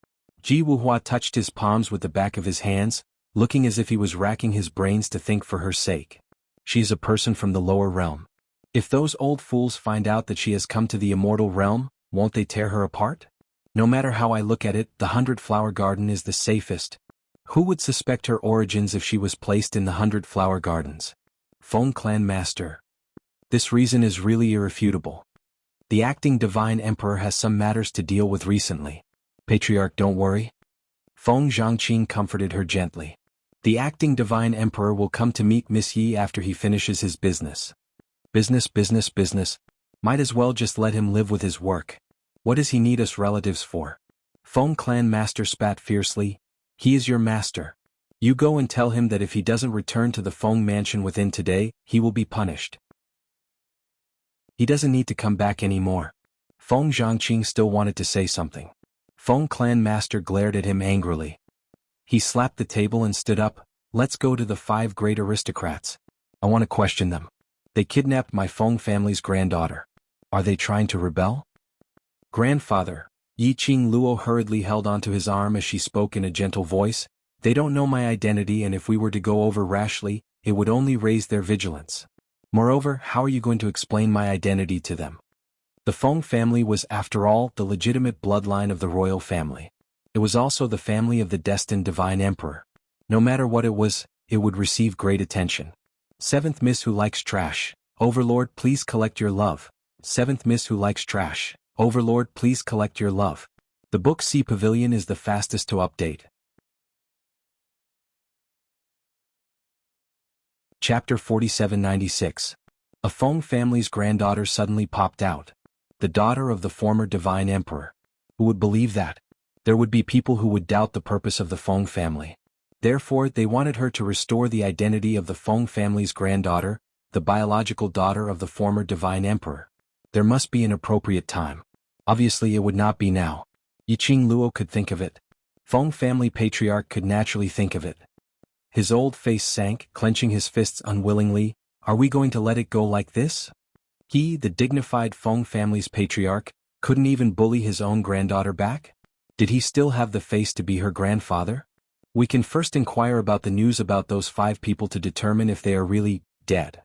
A: Ji Wuhua touched his palms with the back of his hands, looking as if he was racking his brains to think for her sake. She's a person from the lower realm. If those old fools find out that she has come to the immortal realm, won't they tear her apart? No matter how I look at it, the 100-flower garden is the safest. Who would suspect her origins if she was placed in the 100-flower gardens? Feng Clan Master. This reason is really irrefutable. The acting divine emperor has some matters to deal with recently. Patriarch, don't worry. Feng Zhangqing comforted her gently. The acting divine emperor will come to meet Miss Yi after he finishes his business. Business. Might as well just let him live with his work. What does he need us relatives for? Feng Clan Master spat fiercely. He is your master. You go and tell him that if he doesn't return to the Feng mansion within today, he will be punished. He doesn't need to come back anymore. Feng Zhangqing still wanted to say something. Feng Clan Master glared at him angrily. He slapped the table and stood up. Let's go to the 5 great aristocrats. I want to question them. They kidnapped my Feng family's granddaughter. Are they trying to rebel? Grandfather, Yi Qingluo hurriedly held onto his arm as she spoke in a gentle voice. They don't know my identity, and if we were to go over rashly, it would only raise their vigilance. Moreover, how are you going to explain my identity to them? The Feng family was, after all, the legitimate bloodline of the royal family. It was also the family of the destined divine emperor. No matter what it was, it would receive great attention. 7th Miss Who Likes Trash. Overlord, please collect your love. 7th Miss Who Likes Trash. Overlord, please collect your love. The Book C Pavilion is the fastest to update. Chapter 4796. A Feng family's granddaughter suddenly popped out. The daughter of the former divine emperor. Who would believe that? There would be people who would doubt the purpose of the Feng family. Therefore, they wanted her to restore the identity of the Feng family's granddaughter, the biological daughter of the former divine emperor. There must be an appropriate time. Obviously it would not be now. Yi Qingluo could think of it. Feng family patriarch could naturally think of it. His old face sank, clenching his fists unwillingly. Are we going to let it go like this? He, the dignified Feng family's patriarch, couldn't even bully his own granddaughter back? Did he still have the face to be her grandfather? We can first inquire about the news about those 5 people to determine if they are really dead.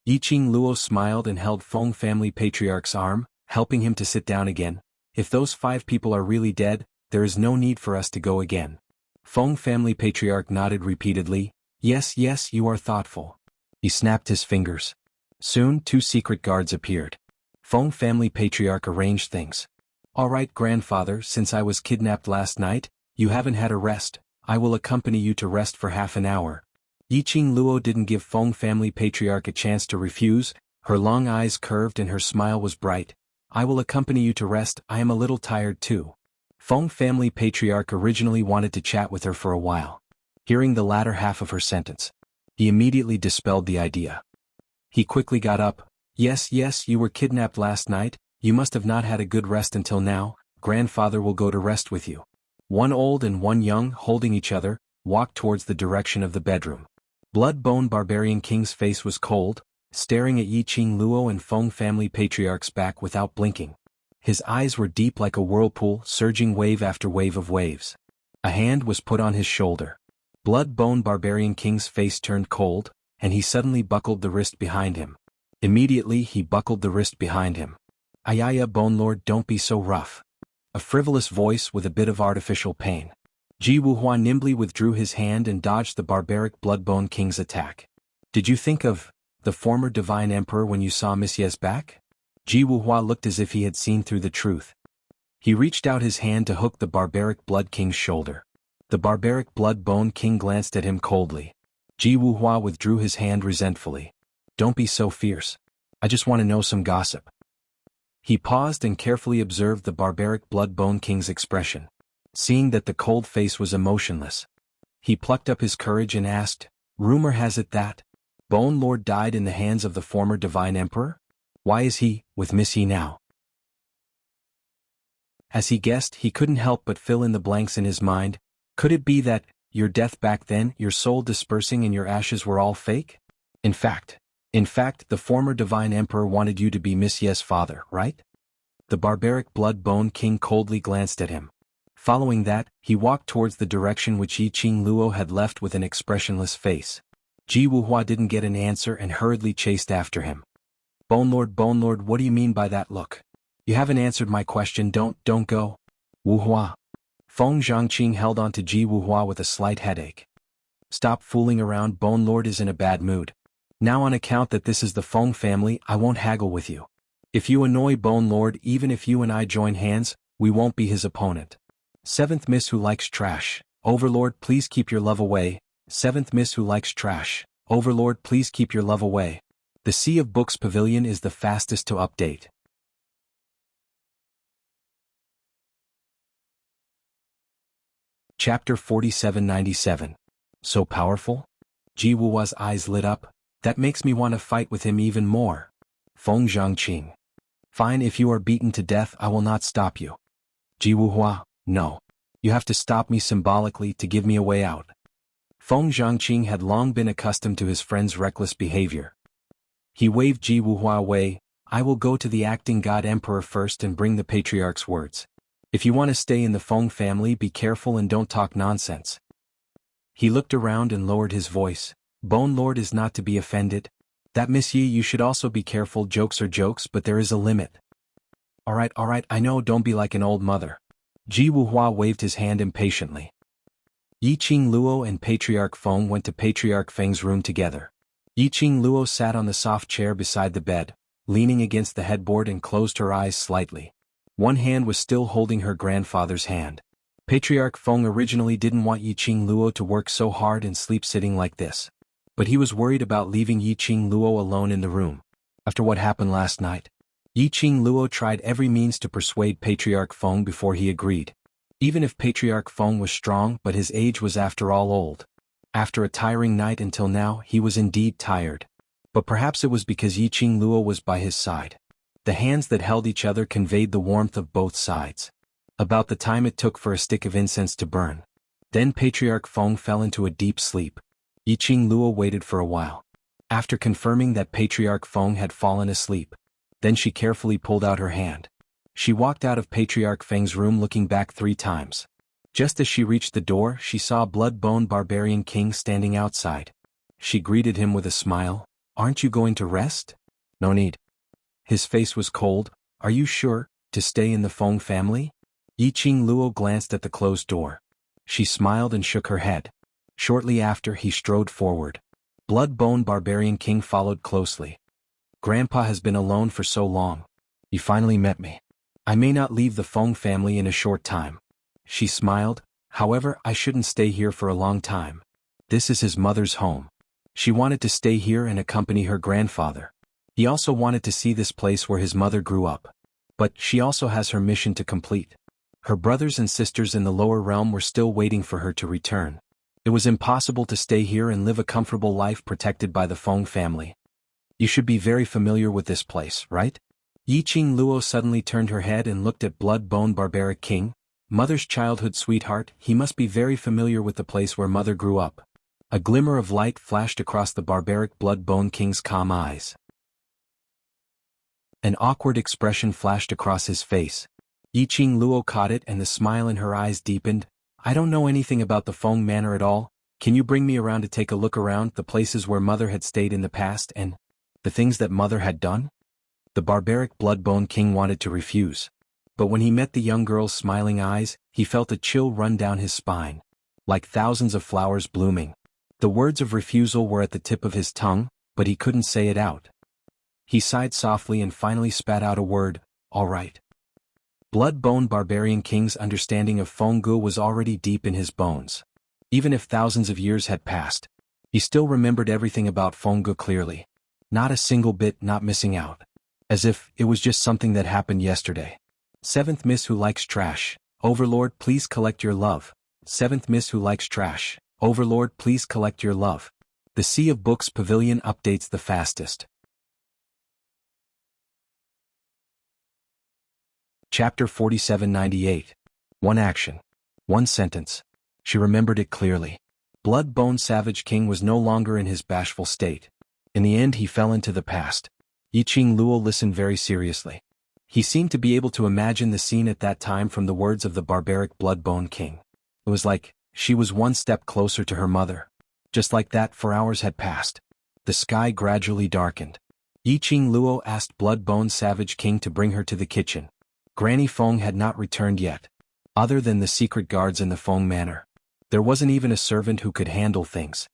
A: Yi Qingluo smiled and held Feng family patriarch's arm, helping him to sit down again. If those 5 people are really dead, there is no need for us to go again. Feng family patriarch nodded repeatedly. Yes, you are thoughtful. He snapped his fingers. Soon 2 secret guards appeared. Feng family patriarch arranged things. All right, grandfather, since I was kidnapped last night, you haven't had a rest. I will accompany you to rest for half an hour. Yi Qingluo didn't give Feng family patriarch a chance to refuse. Her long eyes curved and her smile was bright. I will accompany you to rest. I am a little tired too. Feng family patriarch originally wanted to chat with her for a while. Hearing the latter half of her sentence, he immediately dispelled the idea. He quickly got up. Yes, you were kidnapped last night. You must have not had a good rest until now. Grandfather will go to rest with you. One old and one young, holding each other, walked towards the direction of the bedroom. Blood-bone barbarian king's face was cold, staring at Yi Qingluo and Feng family patriarch's back without blinking. His eyes were deep like a whirlpool, surging wave after wave of waves. A hand was put on his shoulder. Blood-bone barbarian king's face turned cold, and he suddenly buckled the wrist behind him. Immediately he buckled the wrist behind him. Ayaya, Bone Lord, don't be so rough. A frivolous voice with a bit of artificial pain. Ji Wuhua nimbly withdrew his hand and dodged the barbaric Bloodbone King's attack. Did you think of the former divine emperor when you saw Miss Ye's back? Ji Wuhua looked as if he had seen through the truth. He reached out his hand to hook the barbaric Blood King's shoulder. The barbaric Bloodbone King glanced at him coldly. Ji Wuhua withdrew his hand resentfully. Don't be so fierce. I just want to know some gossip. He paused and carefully observed the barbaric Blood-Bone King's expression. Seeing that the cold face was emotionless, he plucked up his courage and asked, "Rumor has it that Bone Lord died in the hands of the former Divine Emperor? Why is he with Miss Yi now?" As he guessed, he couldn't help but fill in the blanks in his mind. Could it be that, your death back then, your soul dispersing and your ashes were all fake? In fact, the former Divine Emperor wanted you to be Miss Ye's father, right? The barbaric Blood-Bone King coldly glanced at him. Following that, he walked towards the direction which Yi Qingluo had left with an expressionless face. Xuanhuan didn't get an answer and hurriedly chased after him. Bone Lord, what do you mean by that look? You haven't answered my question, don't go. Wuhua. Feng Zhangqing held on to Xuanhuan with a slight headache. Stop fooling around, Bone Lord is in a bad mood. Now on account that this is the Feng family, I won't haggle with you. If you annoy Bone Lord, even if you and I join hands, we won't be his opponent. Seventh Miss who likes trash. Overlord, please keep your love away. Seventh Miss who likes trash. Overlord, please keep your love away. The Sea of Books Pavilion is the fastest to update. Chapter 4797. So powerful? Xuanhuan's eyes lit up. That makes me want to fight with him even more. Feng Zhangqing. Fine, if you are beaten to death, I will not stop you. Xuanhuan, no. You have to stop me symbolically to give me a way out. Feng Zhangqing had long been accustomed to his friend's reckless behavior. He waved Xuanhuan away. I will go to the acting god emperor first and bring the patriarch's words. If you want to stay in the Feng family, be careful and don't talk nonsense. He looked around and lowered his voice. Bone Lord is not to be offended. That Miss Yi, you should also be careful. Jokes are jokes, but there is a limit. Alright, I know, don't be like an old mother. Xuanhuan waved his hand impatiently. Yi Qingluo and Patriarch Feng went to Patriarch Feng's room together. Yi Qingluo sat on the soft chair beside the bed, leaning against the headboard and closed her eyes slightly. One hand was still holding her grandfather's hand. Patriarch Feng originally didn't want Yi Qingluo to work so hard and sleep sitting like this. But he was worried about leaving Yi Qingluo alone in the room. After what happened last night, Yi Qingluo tried every means to persuade Patriarch Feng before he agreed. Even if Patriarch Feng was strong, but his age was after all old. After a tiring night until now, he was indeed tired. But perhaps it was because Yi Qingluo was by his side. The hands that held each other conveyed the warmth of both sides. About the time it took for a stick of incense to burn. Then Patriarch Feng fell into a deep sleep. Yi Qingluo waited for a while. After confirming that Patriarch Feng had fallen asleep, then she carefully pulled out her hand. She walked out of Patriarch Feng's room looking back 3 times. Just as she reached the door, she saw Blood-Bone Barbarian King standing outside. She greeted him with a smile. Aren't you going to rest? No need. His face was cold. Are you sure to stay in the Feng family? Yi Qingluo glanced at the closed door. She smiled and shook her head. Shortly after, he strode forward. Blood-Bone Barbarian King followed closely. Grandpa has been alone for so long. You finally met me. I may not leave the Feng family in a short time. She smiled. However, I shouldn't stay here for a long time. This is his mother's home. She wanted to stay here and accompany her grandfather. He also wanted to see this place where his mother grew up. But she also has her mission to complete. Her brothers and sisters in the lower realm were still waiting for her to return. It was impossible to stay here and live a comfortable life protected by the Feng family. You should be very familiar with this place, right? Yi Qingluo suddenly turned her head and looked at Blood-Bone Barbaric King. Mother's childhood sweetheart, he must be very familiar with the place where mother grew up. A glimmer of light flashed across the barbaric Blood-Bone King's calm eyes. An awkward expression flashed across his face. Yi Qingluo caught it and the smile in her eyes deepened. I don't know anything about the Feng Manor at all. Can you bring me around to take a look around the places where mother had stayed in the past and the things that mother had done? The barbaric Blood-Bone King wanted to refuse. But when he met the young girl's smiling eyes, he felt a chill run down his spine. Like thousands of flowers blooming. The words of refusal were at the tip of his tongue, but he couldn't say it out. He sighed softly and finally spat out a word, all right. Blood-Bone Barbarian King's understanding of Fenggu was already deep in his bones. Even if thousands of years had passed, he still remembered everything about Fenggu clearly. Not a single bit, not missing out. as if it was just something that happened yesterday. Seventh Miss Who Likes Trash, Overlord, please collect your love. Seventh Miss Who Likes Trash, Overlord, please collect your love. The Sea of Books Pavilion updates the fastest. Chapter 4798. One action. One sentence. She remembered it clearly. Blood-Bone Savage King was no longer in his bashful state. In the end he fell into the past. Yiqing Luo listened very seriously. He seemed to be able to imagine the scene at that time from the words of the barbaric Blood-Bone King. It was like she was one step closer to her mother. Just like that, 4 hours had passed. The sky gradually darkened. Yiqing Luo asked Blood-Bone Savage King to bring her to the kitchen. Granny Feng had not returned yet. Other than the secret guards in the Feng Manor, there wasn't even a servant who could handle things.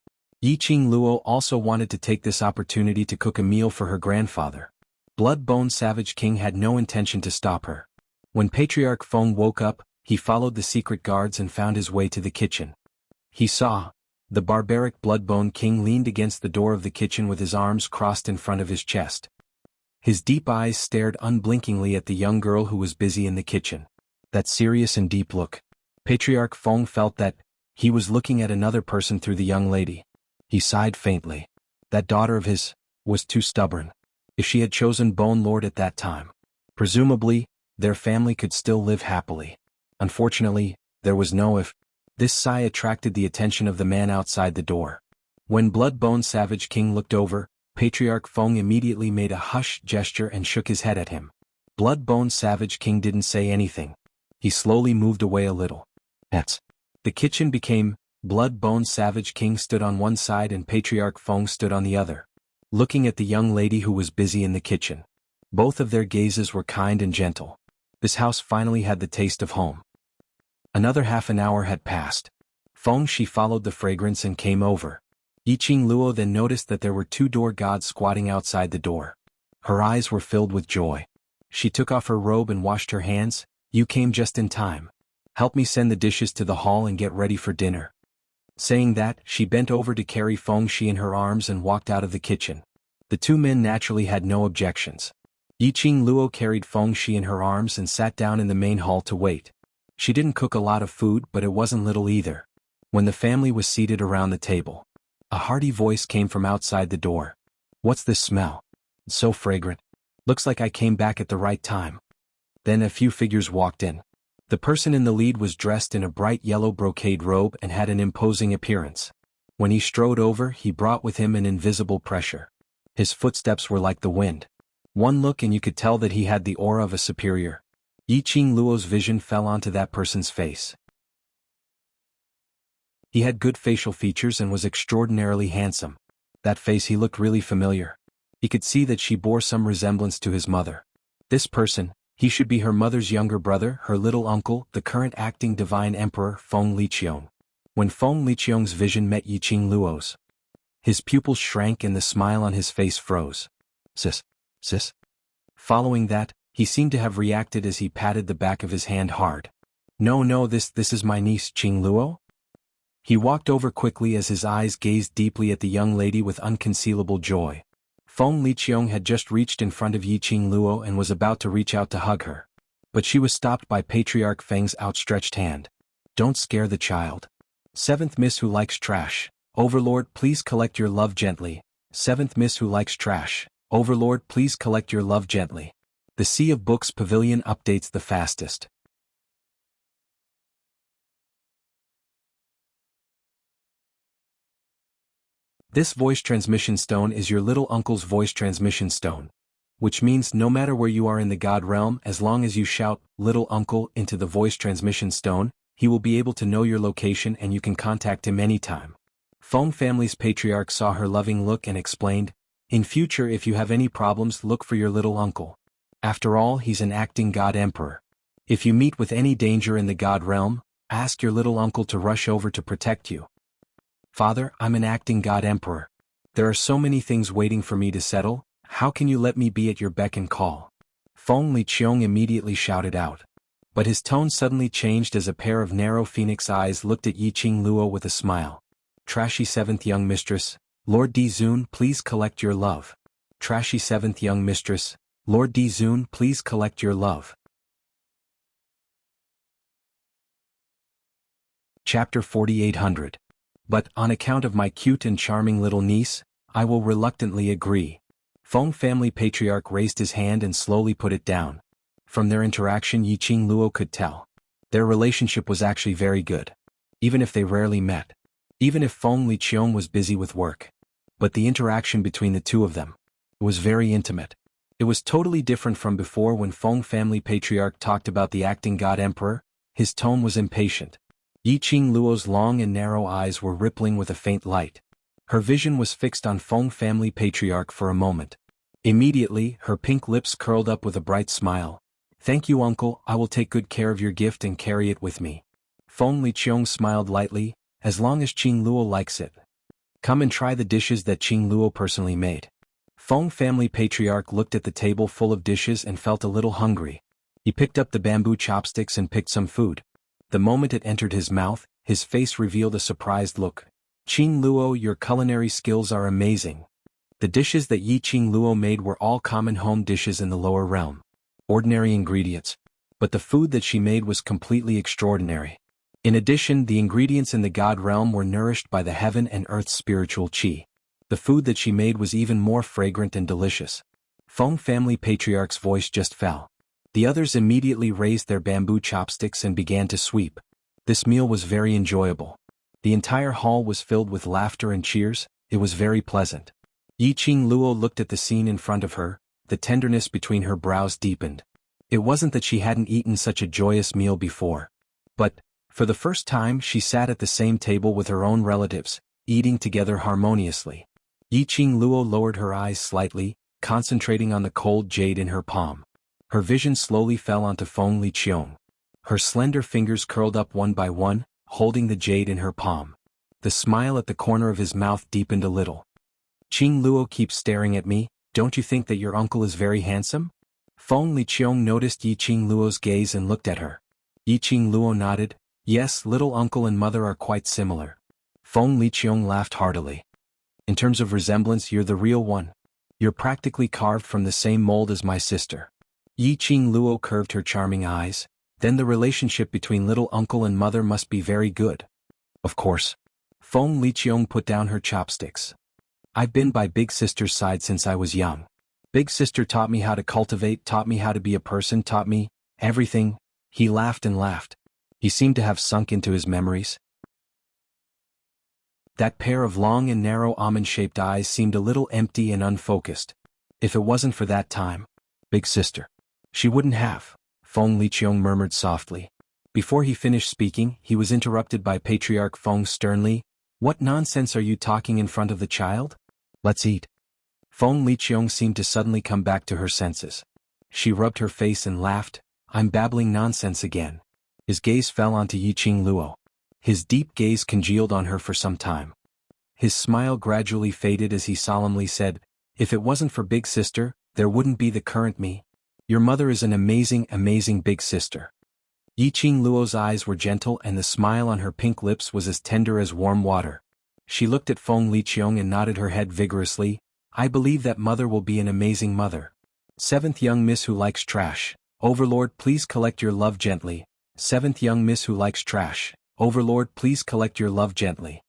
A: Yiqing Luo also wanted to take this opportunity to cook a meal for her grandfather. Blood-Bone Savage King had no intention to stop her. When Patriarch Feng woke up, he followed the secret guards and found his way to the kitchen. He saw the barbaric Blood-Bone King leaned against the door of the kitchen with his arms crossed in front of his chest. His deep eyes stared unblinkingly at the young girl who was busy in the kitchen. That serious and deep look. Patriarch Feng felt that he was looking at another person through the young lady. He sighed faintly. That daughter of his was too stubborn. If she had chosen Bone Lord at that time, presumably, their family could still live happily. Unfortunately, there was no if. This sigh attracted the attention of the man outside the door. When Blood-Bone Savage King looked over, Patriarch Feng immediately made a hush gesture and shook his head at him. Blood-Bone Savage King didn't say anything. He slowly moved away a little. The kitchen became Blood-Bone Savage King stood on one side and Patriarch Feng stood on the other, looking at the young lady who was busy in the kitchen. Both of their gazes were kind and gentle. This house finally had the taste of home. Another half an hour had passed. Feng Shi followed the fragrance and came over. Yiqing Luo then noticed that there were 2 door gods squatting outside the door. Her eyes were filled with joy. She took off her robe and washed her hands. You came just in time. Help me send the dishes to the hall and get ready for dinner. Saying that, she bent over to carry Feng Shi in her arms and walked out of the kitchen. The 2 men naturally had no objections. Yiqing Luo carried Feng Shi in her arms and sat down in the main hall to wait. She didn't cook a lot of food, but it wasn't little either. When the family was seated around the table, a hearty voice came from outside the door. What's this smell? It's so fragrant. Looks like I came back at the right time. Then a few figures walked in. The person in the lead was dressed in a bright yellow brocade robe and had an imposing appearance. When he strode over, he brought with him an invisible pressure. His footsteps were like the wind. One look and you could tell that he had the aura of a superior. Yiqing Luo's vision fell onto that person's face. He had good facial features and was extraordinarily handsome. That face, he looked really familiar. He could see that she bore some resemblance to his mother. This person, he should be her mother's younger brother, her little uncle, the current acting divine emperor, Feng Liqiong. When Feng Liqiong's vision met Yiqing Luo's, his pupils shrank and the smile on his face froze. Sis. Following that, he seemed to have reacted as he patted the back of his hand hard. No, this is my niece, Qing Luo? He walked over quickly as his eyes gazed deeply at the young lady with unconcealable joy. Feng Liqiong had just reached in front of Yiqing Luo and was about to reach out to hug her. But she was stopped by Patriarch Feng's outstretched hand. Don't scare the child. Seventh Miss Who Likes Trash, Overlord, please collect your love gently. Seventh Miss Who Likes Trash, Overlord, please collect your love gently. The Sea of Books Pavilion updates the fastest. This voice transmission stone is your little uncle's voice transmission stone, which means no matter where you are in the God realm, as long as you shout, "Little Uncle," into the voice transmission stone, he will be able to know your location and you can contact him anytime. Feng family's patriarch saw her loving look and explained, in future if you have any problems, look for your little uncle. After all, he's an acting God Emperor. If you meet with any danger in the God realm, ask your little uncle to rush over to protect you. Father, I'm an acting God Emperor. There are so many things waiting for me to settle, how can you let me be at your beck and call? Feng Liqiong immediately shouted out. But his tone suddenly changed as a pair of narrow phoenix eyes looked at Yiqing Luo with a smile. Trashy seventh young mistress, Lord Di Zun, please collect your love. Trashy seventh young mistress, Lord Dizun, please collect your love. Chapter 4800. But, on account of my cute and charming little niece, I will reluctantly agree. Feng family patriarch raised his hand and slowly put it down. From their interaction Yiqing Luo could tell. Their relationship was actually very good. Even if they rarely met. Even if Feng Liqiong was busy with work. But the interaction between the two of them was very intimate. It was totally different from before when Feng family patriarch talked about the acting god emperor. His tone was impatient. Yiqing Luo's long and narrow eyes were rippling with a faint light. Her vision was fixed on Feng family patriarch for a moment. Immediately, her pink lips curled up with a bright smile. Thank you, uncle, I will take good care of your gift and carry it with me. Feng Liqiong smiled lightly, as long as Qing Luo likes it. Come and try the dishes that Qing Luo personally made. Feng family patriarch looked at the table full of dishes and felt a little hungry. He picked up the bamboo chopsticks and picked some food. The moment it entered his mouth, his face revealed a surprised look. Qing Luo, your culinary skills are amazing. The dishes that Yiqing Luo made were all common home dishes in the lower realm. Ordinary ingredients. But the food that she made was completely extraordinary. In addition, the ingredients in the god realm were nourished by the heaven and earth's spiritual qi. The food that she made was even more fragrant and delicious. Feng family patriarch's voice just fell. The others immediately raised their bamboo chopsticks and began to sweep. This meal was very enjoyable. The entire hall was filled with laughter and cheers. It was very pleasant. Yiqing Luo looked at the scene in front of her. The tenderness between her brows deepened. It wasn't that she hadn't eaten such a joyous meal before. But, for the first time, she sat at the same table with her own relatives, eating together harmoniously. Yiqing Luo lowered her eyes slightly, concentrating on the cold jade in her palm. Her vision slowly fell onto Feng Liqiong. Her slender fingers curled up one by one, holding the jade in her palm. The smile at the corner of his mouth deepened a little. Qing Luo keeps staring at me, don't you think that your uncle is very handsome? Feng Liqiong noticed Yiqing Luo's gaze and looked at her. Yiqing Luo nodded, yes, little uncle and mother are quite similar. Feng Liqiong laughed heartily. In terms of resemblance, you're the real one. You're practically carved from the same mold as my sister. Yiqing Luo curved her charming eyes. Then the relationship between little uncle and mother must be very good. Of course. Feng Liqiong put down her chopsticks. I've been by big sister's side since I was young. Big sister taught me how to cultivate, taught me how to be a person, taught me everything. He laughed and laughed. He seemed to have sunk into his memories. That pair of long and narrow almond-shaped eyes seemed a little empty and unfocused. If it wasn't for that time, big sister, she wouldn't have. Feng Liqiong murmured softly. Before he finished speaking, he was interrupted by Patriarch Feng sternly. What nonsense are you talking in front of the child? Let's eat. Feng Liqiong seemed to suddenly come back to her senses. She rubbed her face and laughed. I'm babbling nonsense again. His gaze fell onto Yiqing Luo. His deep gaze congealed on her for some time. His smile gradually faded as he solemnly said, if it wasn't for big sister, there wouldn't be the current me. Your mother is an amazing, amazing big sister. Yiqing Luo's eyes were gentle and the smile on her pink lips was as tender as warm water. She looked at Feng Liqiong and nodded her head vigorously. I believe that mother will be an amazing mother. Seventh young miss who likes trash. Overlord, please collect your love gently. Seventh young miss who likes trash. Overlord, please collect your love gently.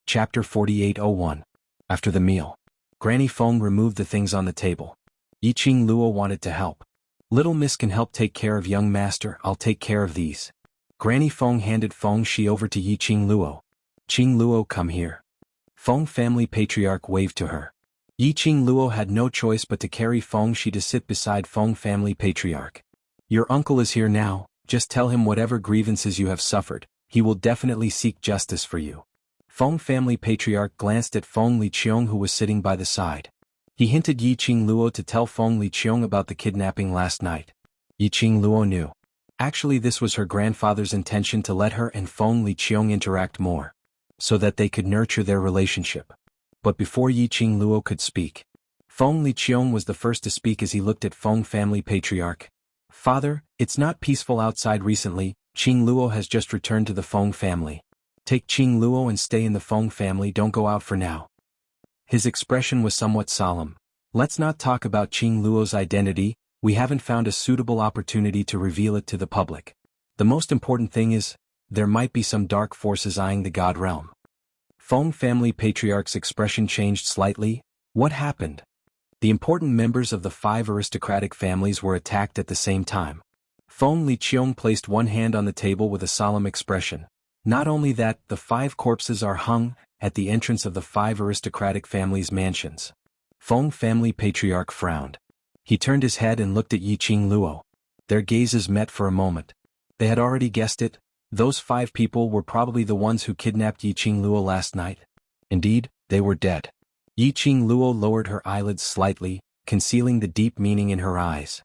A: Chapter 4801. After the meal, Granny Feng removed the things on the table. Yiqing Luo wanted to help. Little miss can help take care of young master, I'll take care of these. Granny Feng handed Feng Shi over to Yiqing Luo. Qing Luo, come here. Feng family patriarch waved to her. Yiqing Luo had no choice but to carry Feng Shi to sit beside Feng family patriarch. Your uncle is here now, just tell him whatever grievances you have suffered, he will definitely seek justice for you. Feng family patriarch glanced at Feng Liqiong who was sitting by the side. He hinted Yiqing Luo to tell Feng Liqiong about the kidnapping last night. Yiqing Luo knew. Actually, this was her grandfather's intention to let her and Feng Liqiong interact more, so that they could nurture their relationship. But before Yiqing Luo could speak, Feng Liqiong was the first to speak as he looked at Feng family patriarch. Father, it's not peaceful outside recently. Qing Luo has just returned to the Feng family. Take Qing Luo and stay in the Feng family, don't go out for now. His expression was somewhat solemn. Let's not talk about Qing Luo's identity, we haven't found a suitable opportunity to reveal it to the public. The most important thing is, there might be some dark forces eyeing the God realm. Feng family patriarch's expression changed slightly. What happened? The important members of the 5 aristocratic families were attacked at the same time. Feng Liqiong placed one hand on the table with a solemn expression. Not only that, the 5 corpses are hung at the entrance of the 5 aristocratic families' mansions. Feng family patriarch frowned. He turned his head and looked at Yiqing Luo. Their gazes met for a moment. They had already guessed it. Those 5 people were probably the ones who kidnapped Yiqing Luo last night. Indeed, they were dead. Yiqing Luo lowered her eyelids slightly, concealing the deep meaning in her eyes.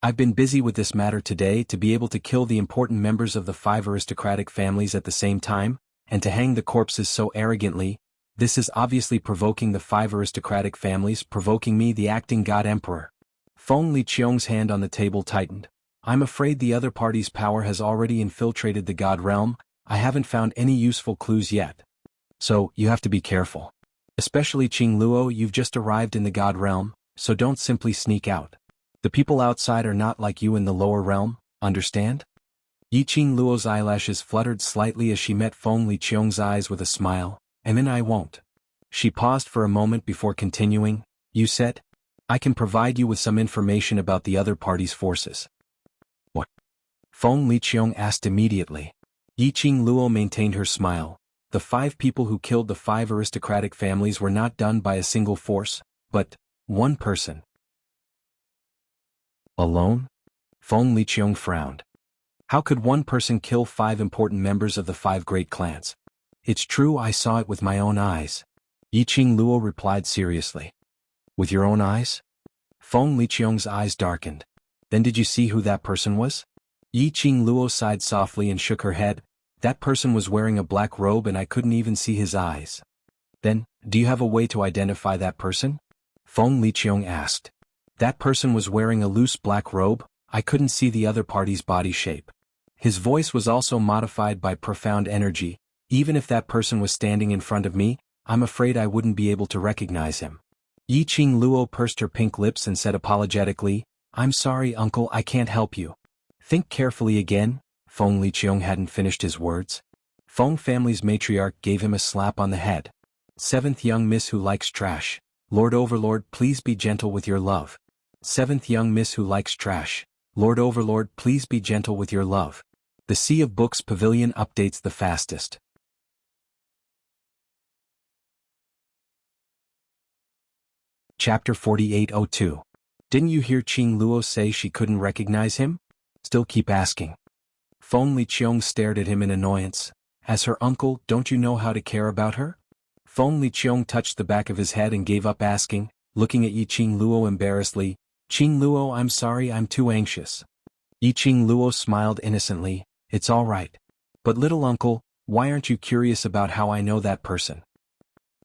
A: I've been busy with this matter today to be able to kill the important members of the 5 aristocratic families at the same time, and to hang the corpses so arrogantly. This is obviously provoking the 5 aristocratic families, provoking me, the acting god emperor. Feng Liqiong's hand on the table tightened. I'm afraid the other party's power has already infiltrated the god realm. I haven't found any useful clues yet. So, you have to be careful. Especially Qing Luo, you've just arrived in the god realm, so don't simply sneak out. The people outside are not like you in the lower realm, understand? Yiqing Luo's eyelashes fluttered slightly as she met Feng Liqiong's eyes with a smile, and then I won't. She paused for a moment before continuing, you said? I can provide you with some information about the other party's forces. What? Feng Liqiong asked immediately. Yiqing Luo maintained her smile. The 5 people who killed the 5 aristocratic families were not done by a single force, but one person. Alone? Feng Liqiong frowned. How could one person kill 5 important members of the 5 great clans? It's true, I saw it with my own eyes. Yiqing Luo replied seriously. With your own eyes? Feng Liqiong's eyes darkened. Then did you see who that person was? Yiqing Luo sighed softly and shook her head. That person was wearing a black robe and I couldn't even see his eyes. Then, do you have a way to identify that person? Feng Liqiong asked. That person was wearing a loose black robe, I couldn't see the other party's body shape. His voice was also modified by profound energy. Even if that person was standing in front of me, I'm afraid I wouldn't be able to recognize him. Yiqing Luo pursed her pink lips and said apologetically, I'm sorry uncle, I can't help you. Think carefully again. Feng Liqiong hadn't finished his words. Feng family's matriarch gave him a slap on the head. 7th young miss who likes trash. Lord Overlord, please be gentle with your love. 7th young miss who likes trash. Lord Overlord, please be gentle with your love. The Sea of Books Pavilion updates the fastest. Chapter 4802. Didn't you hear Qing Luo say she couldn't recognize him? Still keep asking. Feng Liqiong stared at him in annoyance. As her uncle, don't you know how to care about her? Feng Liqiong touched the back of his head and gave up asking, looking at Yiqing Luo embarrassedly. Qing Luo, I'm sorry, I'm too anxious. Yiqing Luo smiled innocently. It's all right. But little uncle, why aren't you curious about how I know that person?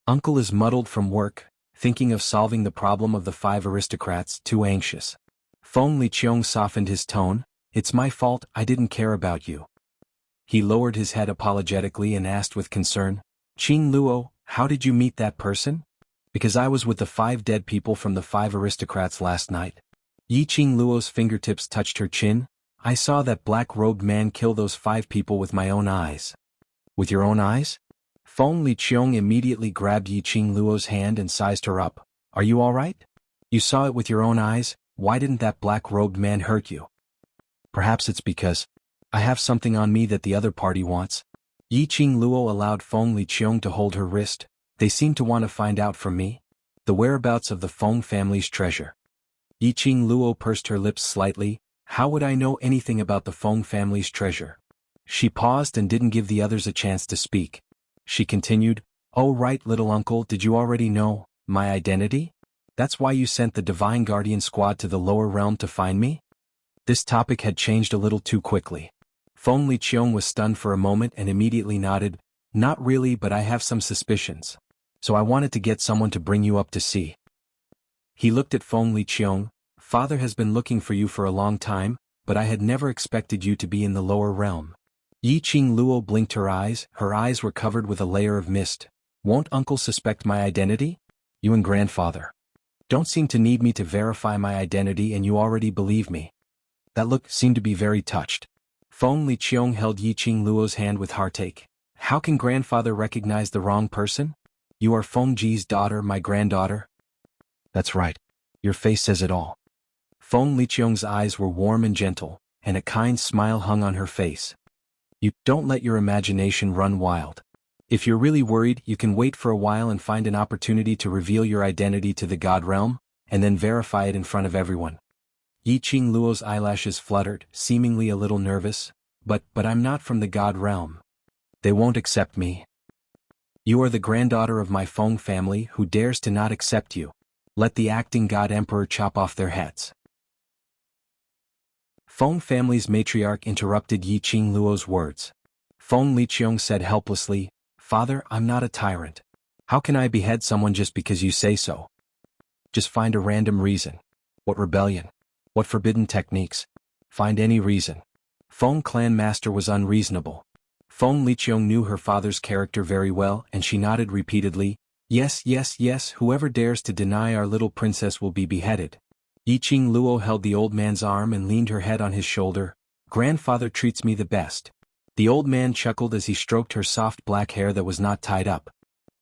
A: Uncle is muddled from work, thinking of solving the problem of the 5 aristocrats, too anxious. Feng Liqiong softened his tone. It's my fault, I didn't care about you. He lowered his head apologetically and asked with concern, Qing Luo, how did you meet that person? Because I was with the 5 dead people from the 5 aristocrats last night. Yiqing Luo's fingertips touched her chin. I saw that black-robed man kill those 5 people with my own eyes. With your own eyes? Feng Liqiong immediately grabbed Yiqing Luo's hand and sized her up. Are you all right? You saw it with your own eyes, why didn't that black-robed man hurt you? Perhaps it's because I have something on me that the other party wants. Yiqing Luo allowed Feng Liqiong to hold her wrist. They seem to want to find out from me the whereabouts of the Feng family's treasure. Yiqing Luo pursed her lips slightly. How would I know anything about the Feng family's treasure? She paused and didn't give the others a chance to speak. She continued, Oh right, little uncle, did you already know my identity? That's why you sent the Divine Guardian squad to the lower realm to find me? This topic had changed a little too quickly. Feng Liqiong was stunned for a moment and immediately nodded. Not really, but I have some suspicions. So I wanted to get someone to bring you up to see. He looked at Feng Liqiong. Father has been looking for you for a long time, but I had never expected you to be in the lower realm. Yiqing Luo blinked her eyes were covered with a layer of mist. Won't uncle suspect my identity? You and grandfather don't seem to need me to verify my identity and you already believe me. That look seemed to be very touched. Feng Liqiong held Yiqing Luo's hand with heartache. How can grandfather recognize the wrong person? You are Feng Ji's daughter, my granddaughter? That's right. Your face says it all. Feng Liqiong's eyes were warm and gentle, and a kind smile hung on her face. You don't let your imagination run wild. If you're really worried, you can wait for a while and find an opportunity to reveal your identity to the God realm, and then verify it in front of everyone. Yiqing Luo's eyelashes fluttered, seemingly a little nervous. But I'm not from the God realm. They won't accept me. You are the granddaughter of my Feng family who dares to not accept you. Let the acting God Emperor chop off their heads. Feng family's matriarch interrupted Yiqing Luo's words. Feng Liqiong said helplessly, Father, I'm not a tyrant. How can I behead someone just because you say so? Just find a random reason. What rebellion? What forbidden techniques? Find any reason. Feng clan master was unreasonable. Feng Liqiong knew her father's character very well and she nodded repeatedly, yes, yes, yes, whoever dares to deny our little princess will be beheaded. Yiqing Luo held the old man's arm and leaned her head on his shoulder. Grandfather treats me the best. The old man chuckled as he stroked her soft black hair that was not tied up.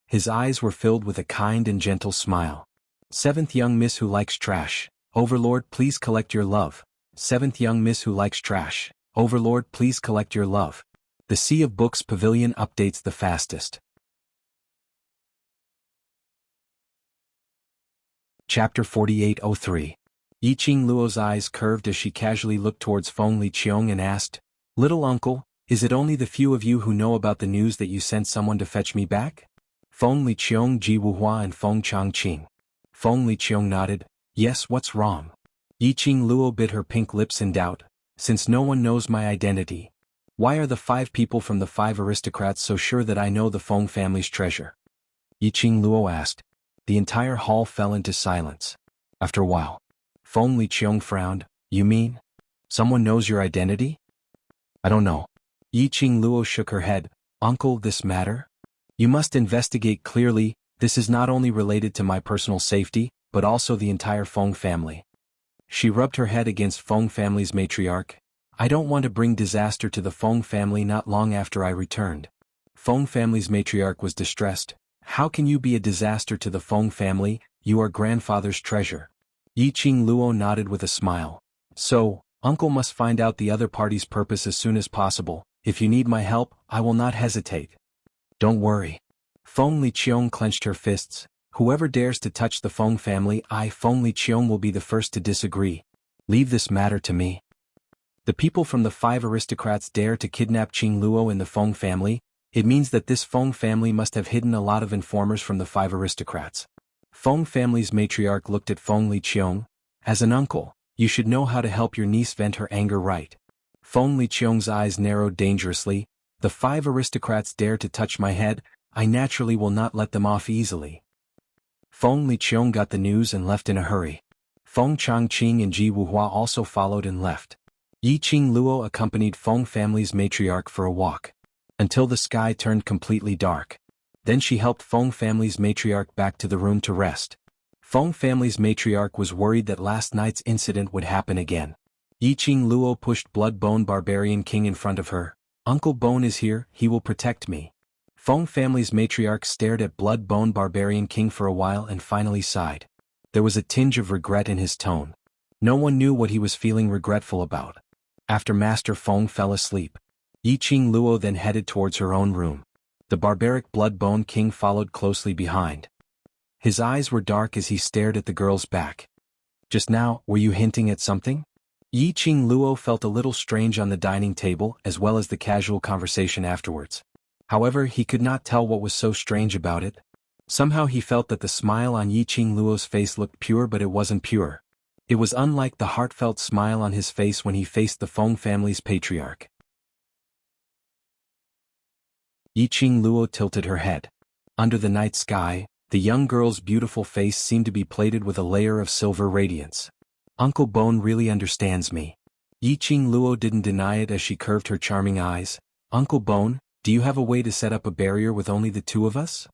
A: His eyes were filled with a kind and gentle smile. Seventh young miss who likes trash. Overlord, please collect your love. Seventh young miss who likes trash. Overlord, please collect your love. The Sea of Books Pavilion updates the fastest. Chapter 4803. Yiqing Luo's eyes curved as she casually looked towards Feng Liqiong and asked, Little uncle, is it only the few of you who know about the news that you sent someone to fetch me back? Feng Liqiong, Jianghu and Feng Changqing. Feng Liqiong nodded, yes, what's wrong? Yiqing Luo bit her pink lips in doubt. Since no one knows my identity, why are the 5 people from the 5 aristocrats so sure that I know the Feng family's treasure? Yiqing Luo asked. The entire hall fell into silence. After a while, Feng Liqiong frowned. You mean? Someone knows your identity? I don't know. Yiqing Luo shook her head. Uncle, this matter? You must investigate clearly. This is not only related to my personal safety, but also the entire Feng family. She rubbed her head against Feng family's matriarch. I don't want to bring disaster to the Feng family not long after I returned. Feng family's matriarch was distressed. How can you be a disaster to the Feng family? You are grandfather's treasure. Yiqing Luo nodded with a smile. So, uncle must find out the other party's purpose as soon as possible. If you need my help, I will not hesitate. Don't worry. Feng Liqiong clenched her fists. Whoever dares to touch the Feng family, I, Feng Liqiong, will be the first to disagree. Leave this matter to me. The people from the 5 aristocrats dare to kidnap Qing Luo in the Feng family. It means that this Feng family must have hidden a lot of informers from the 5 aristocrats. Feng family's matriarch looked at Feng Liqiong. As an uncle, you should know how to help your niece vent her anger right. Feng Liqiong's eyes narrowed dangerously. The 5 aristocrats dare to touch my head. I naturally will not let them off easily. Feng Liqiong got the news and left in a hurry. Feng Changqing and Ji Wuhua also followed and left. Yiqing Luo accompanied Feng family's matriarch for a walk, until the sky turned completely dark. Then she helped Feng family's matriarch back to the room to rest. Feng family's matriarch was worried that last night's incident would happen again. Yiqing Luo pushed Blood-Bone Barbarian King in front of her. Uncle Bone is here, he will protect me. Feng family's matriarch stared at Blood-Bone Barbarian King for a while and finally sighed. There was a tinge of regret in his tone. No one knew what he was feeling regretful about. After Master Feng fell asleep, Yiqing Luo then headed towards her own room. The barbaric Blood-Bone King followed closely behind. His eyes were dark as he stared at the girl's back. Just now, were you hinting at something? Yiqing Luo felt a little strange on the dining table as well as the casual conversation afterwards. However, he could not tell what was so strange about it. Somehow he felt that the smile on Yiqing Luo's face looked pure, but it wasn't pure. It was unlike the heartfelt smile on his face when he faced the Feng family's patriarch. Yiqing Luo tilted her head. Under the night sky, the young girl's beautiful face seemed to be plated with a layer of silver radiance. Uncle Bone really understands me. Yiqing Luo didn't deny it as she curved her charming eyes. Uncle Bone, do you have a way to set up a barrier with only the 2 of us?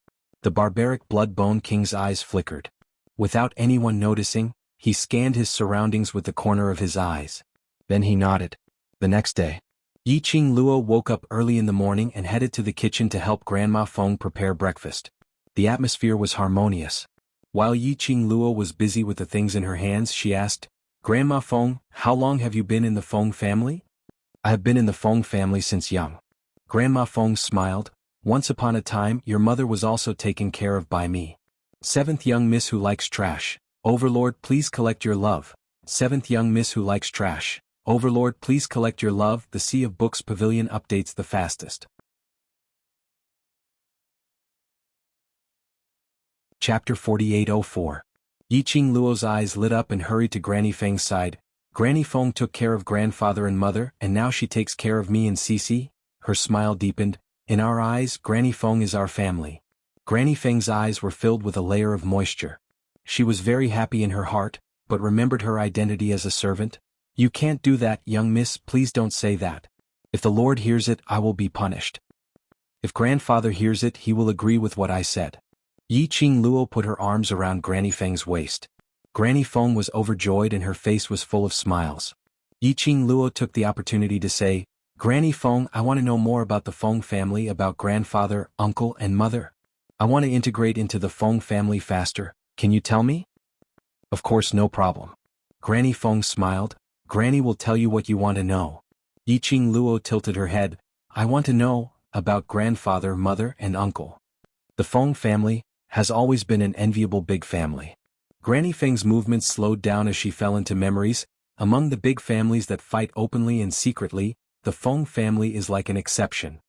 A: The barbaric blood-bone king's eyes flickered. Without anyone noticing, he scanned his surroundings with the corner of his eyes. Then he nodded. The next day, Yiqing Luo woke up early in the morning and headed to the kitchen to help Grandma Feng prepare breakfast. The atmosphere was harmonious. While Yiqing Luo was busy with the things in her hands, she asked, "Grandma Feng, how long have you been in the Feng family?" "I have been in the Feng family since young." Grandma Feng smiled. "Once upon a time, your mother was also taken care of by me." Seventh young miss who likes trash. Overlord, please collect your love. Seventh young miss who likes trash. Overlord, please collect your love. The Sea of Books Pavilion updates the fastest. Chapter 4804. Yiqing Luo's eyes lit up and hurried to Granny Feng's side. "Granny Feng took care of grandfather and mother, and now she takes care of me and Cici." Her smile deepened. "In our eyes, Granny Feng is our family." Granny Feng's eyes were filled with a layer of moisture. She was very happy in her heart, but remembered her identity as a servant. "You can't do that, young miss, please don't say that. If the Lord hears it, I will be punished. If grandfather hears it, he will agree with what I said." Yiqing Luo put her arms around Granny Feng's waist. Granny Feng was overjoyed and her face was full of smiles. Yiqing Luo took the opportunity to say, "Granny Feng, I want to know more about the Feng family, about grandfather, uncle and mother. I want to integrate into the Feng family faster, can you tell me?" "Of course, no problem." Granny Feng smiled. "Granny will tell you what you want to know." Yiqing Luo tilted her head. "I want to know about grandfather, mother and uncle. The Feng family has always been an enviable big family." Granny Feng's movements slowed down as she fell into memories. Among the big families that fight openly and secretly, the Feng family is like an exception.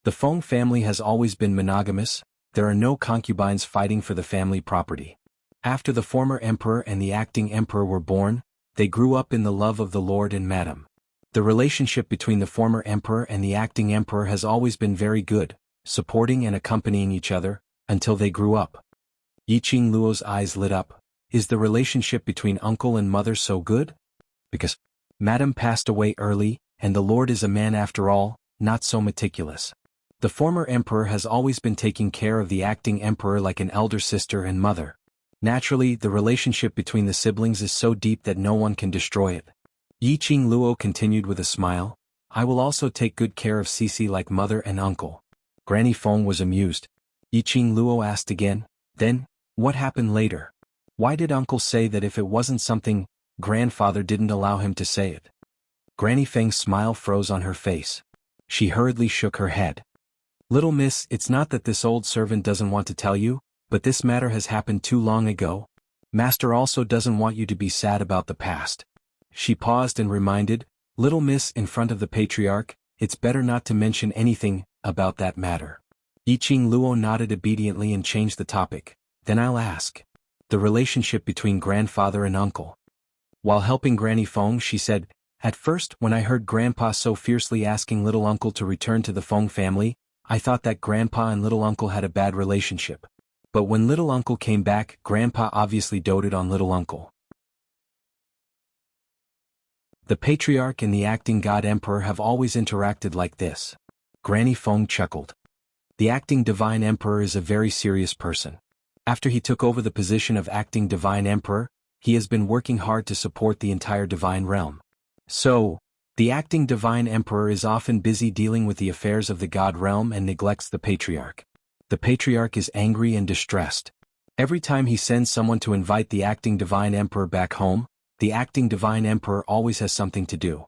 A: The Feng family has always been monogamous. There are no concubines fighting for the family property. After the former emperor and the acting emperor were born, they grew up in the love of the lord and madam. The relationship between the former emperor and the acting emperor has always been very good, supporting and accompanying each other, until they grew up. Yiqing Luo's eyes lit up. "Is the relationship between uncle and mother so good?" "Because madam passed away early, and the lord is a man after all, not so meticulous. The former emperor has always been taking care of the acting emperor like an elder sister and mother. Naturally, the relationship between the siblings is so deep that no one can destroy it." Yiqing Luo continued with a smile. "I will also take good care of Cici like mother and uncle." Granny Feng was amused. Yiqing Luo asked again, "Then, what happened later? Why did uncle say that if it wasn't something grandfather didn't allow him to say it?" Granny Feng's smile froze on her face. She hurriedly shook her head. "Little miss, it's not that this old servant doesn't want to tell you, but this matter has happened too long ago. Master also doesn't want you to be sad about the past." She paused and reminded, "Little miss, in front of the patriarch, it's better not to mention anything about that matter." Yiqing Luo nodded obediently and changed the topic. "Then I'll ask. The relationship between grandfather and uncle." While helping Granny Feng, she said, "At first, when I heard Grandpa so fiercely asking little uncle to return to the Feng family, I thought that Grandpa and little uncle had a bad relationship. But when little uncle came back, Grandpa obviously doted on little uncle. The patriarch and the acting god emperor have always interacted like this." Granny Feng chuckled. "The acting divine emperor is a very serious person. After he took over the position of acting divine emperor, he has been working hard to support the entire divine realm. So, the acting divine emperor is often busy dealing with the affairs of the god realm and neglects the patriarch. The patriarch is angry and distressed. Every time he sends someone to invite the acting divine emperor back home, the acting divine emperor always has something to do.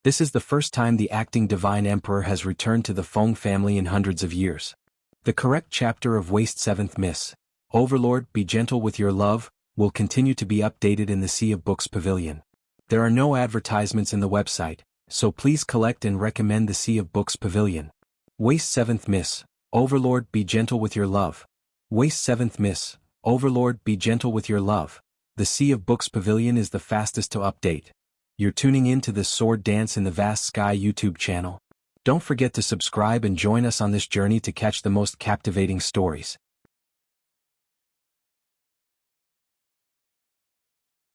A: This is the first time the acting divine emperor has returned to the Feng family in hundreds of years. The correct chapter of Waste 7th Miss, Overlord, Be Gentle with Your Love, will continue to be updated in the Sea of Books Pavilion. There are no advertisements in the website, so please collect and recommend the Sea of Books Pavilion. Waste 7th Miss, Overlord, Be Gentle with Your Love. Waste 7th Miss, Overlord, Be Gentle with Your Love. The Sea of Books Pavilion is the fastest to update. You're tuning in to the Sword Dance in the Vast Sky YouTube channel. Don't forget to subscribe and join us on this journey to catch the most captivating stories.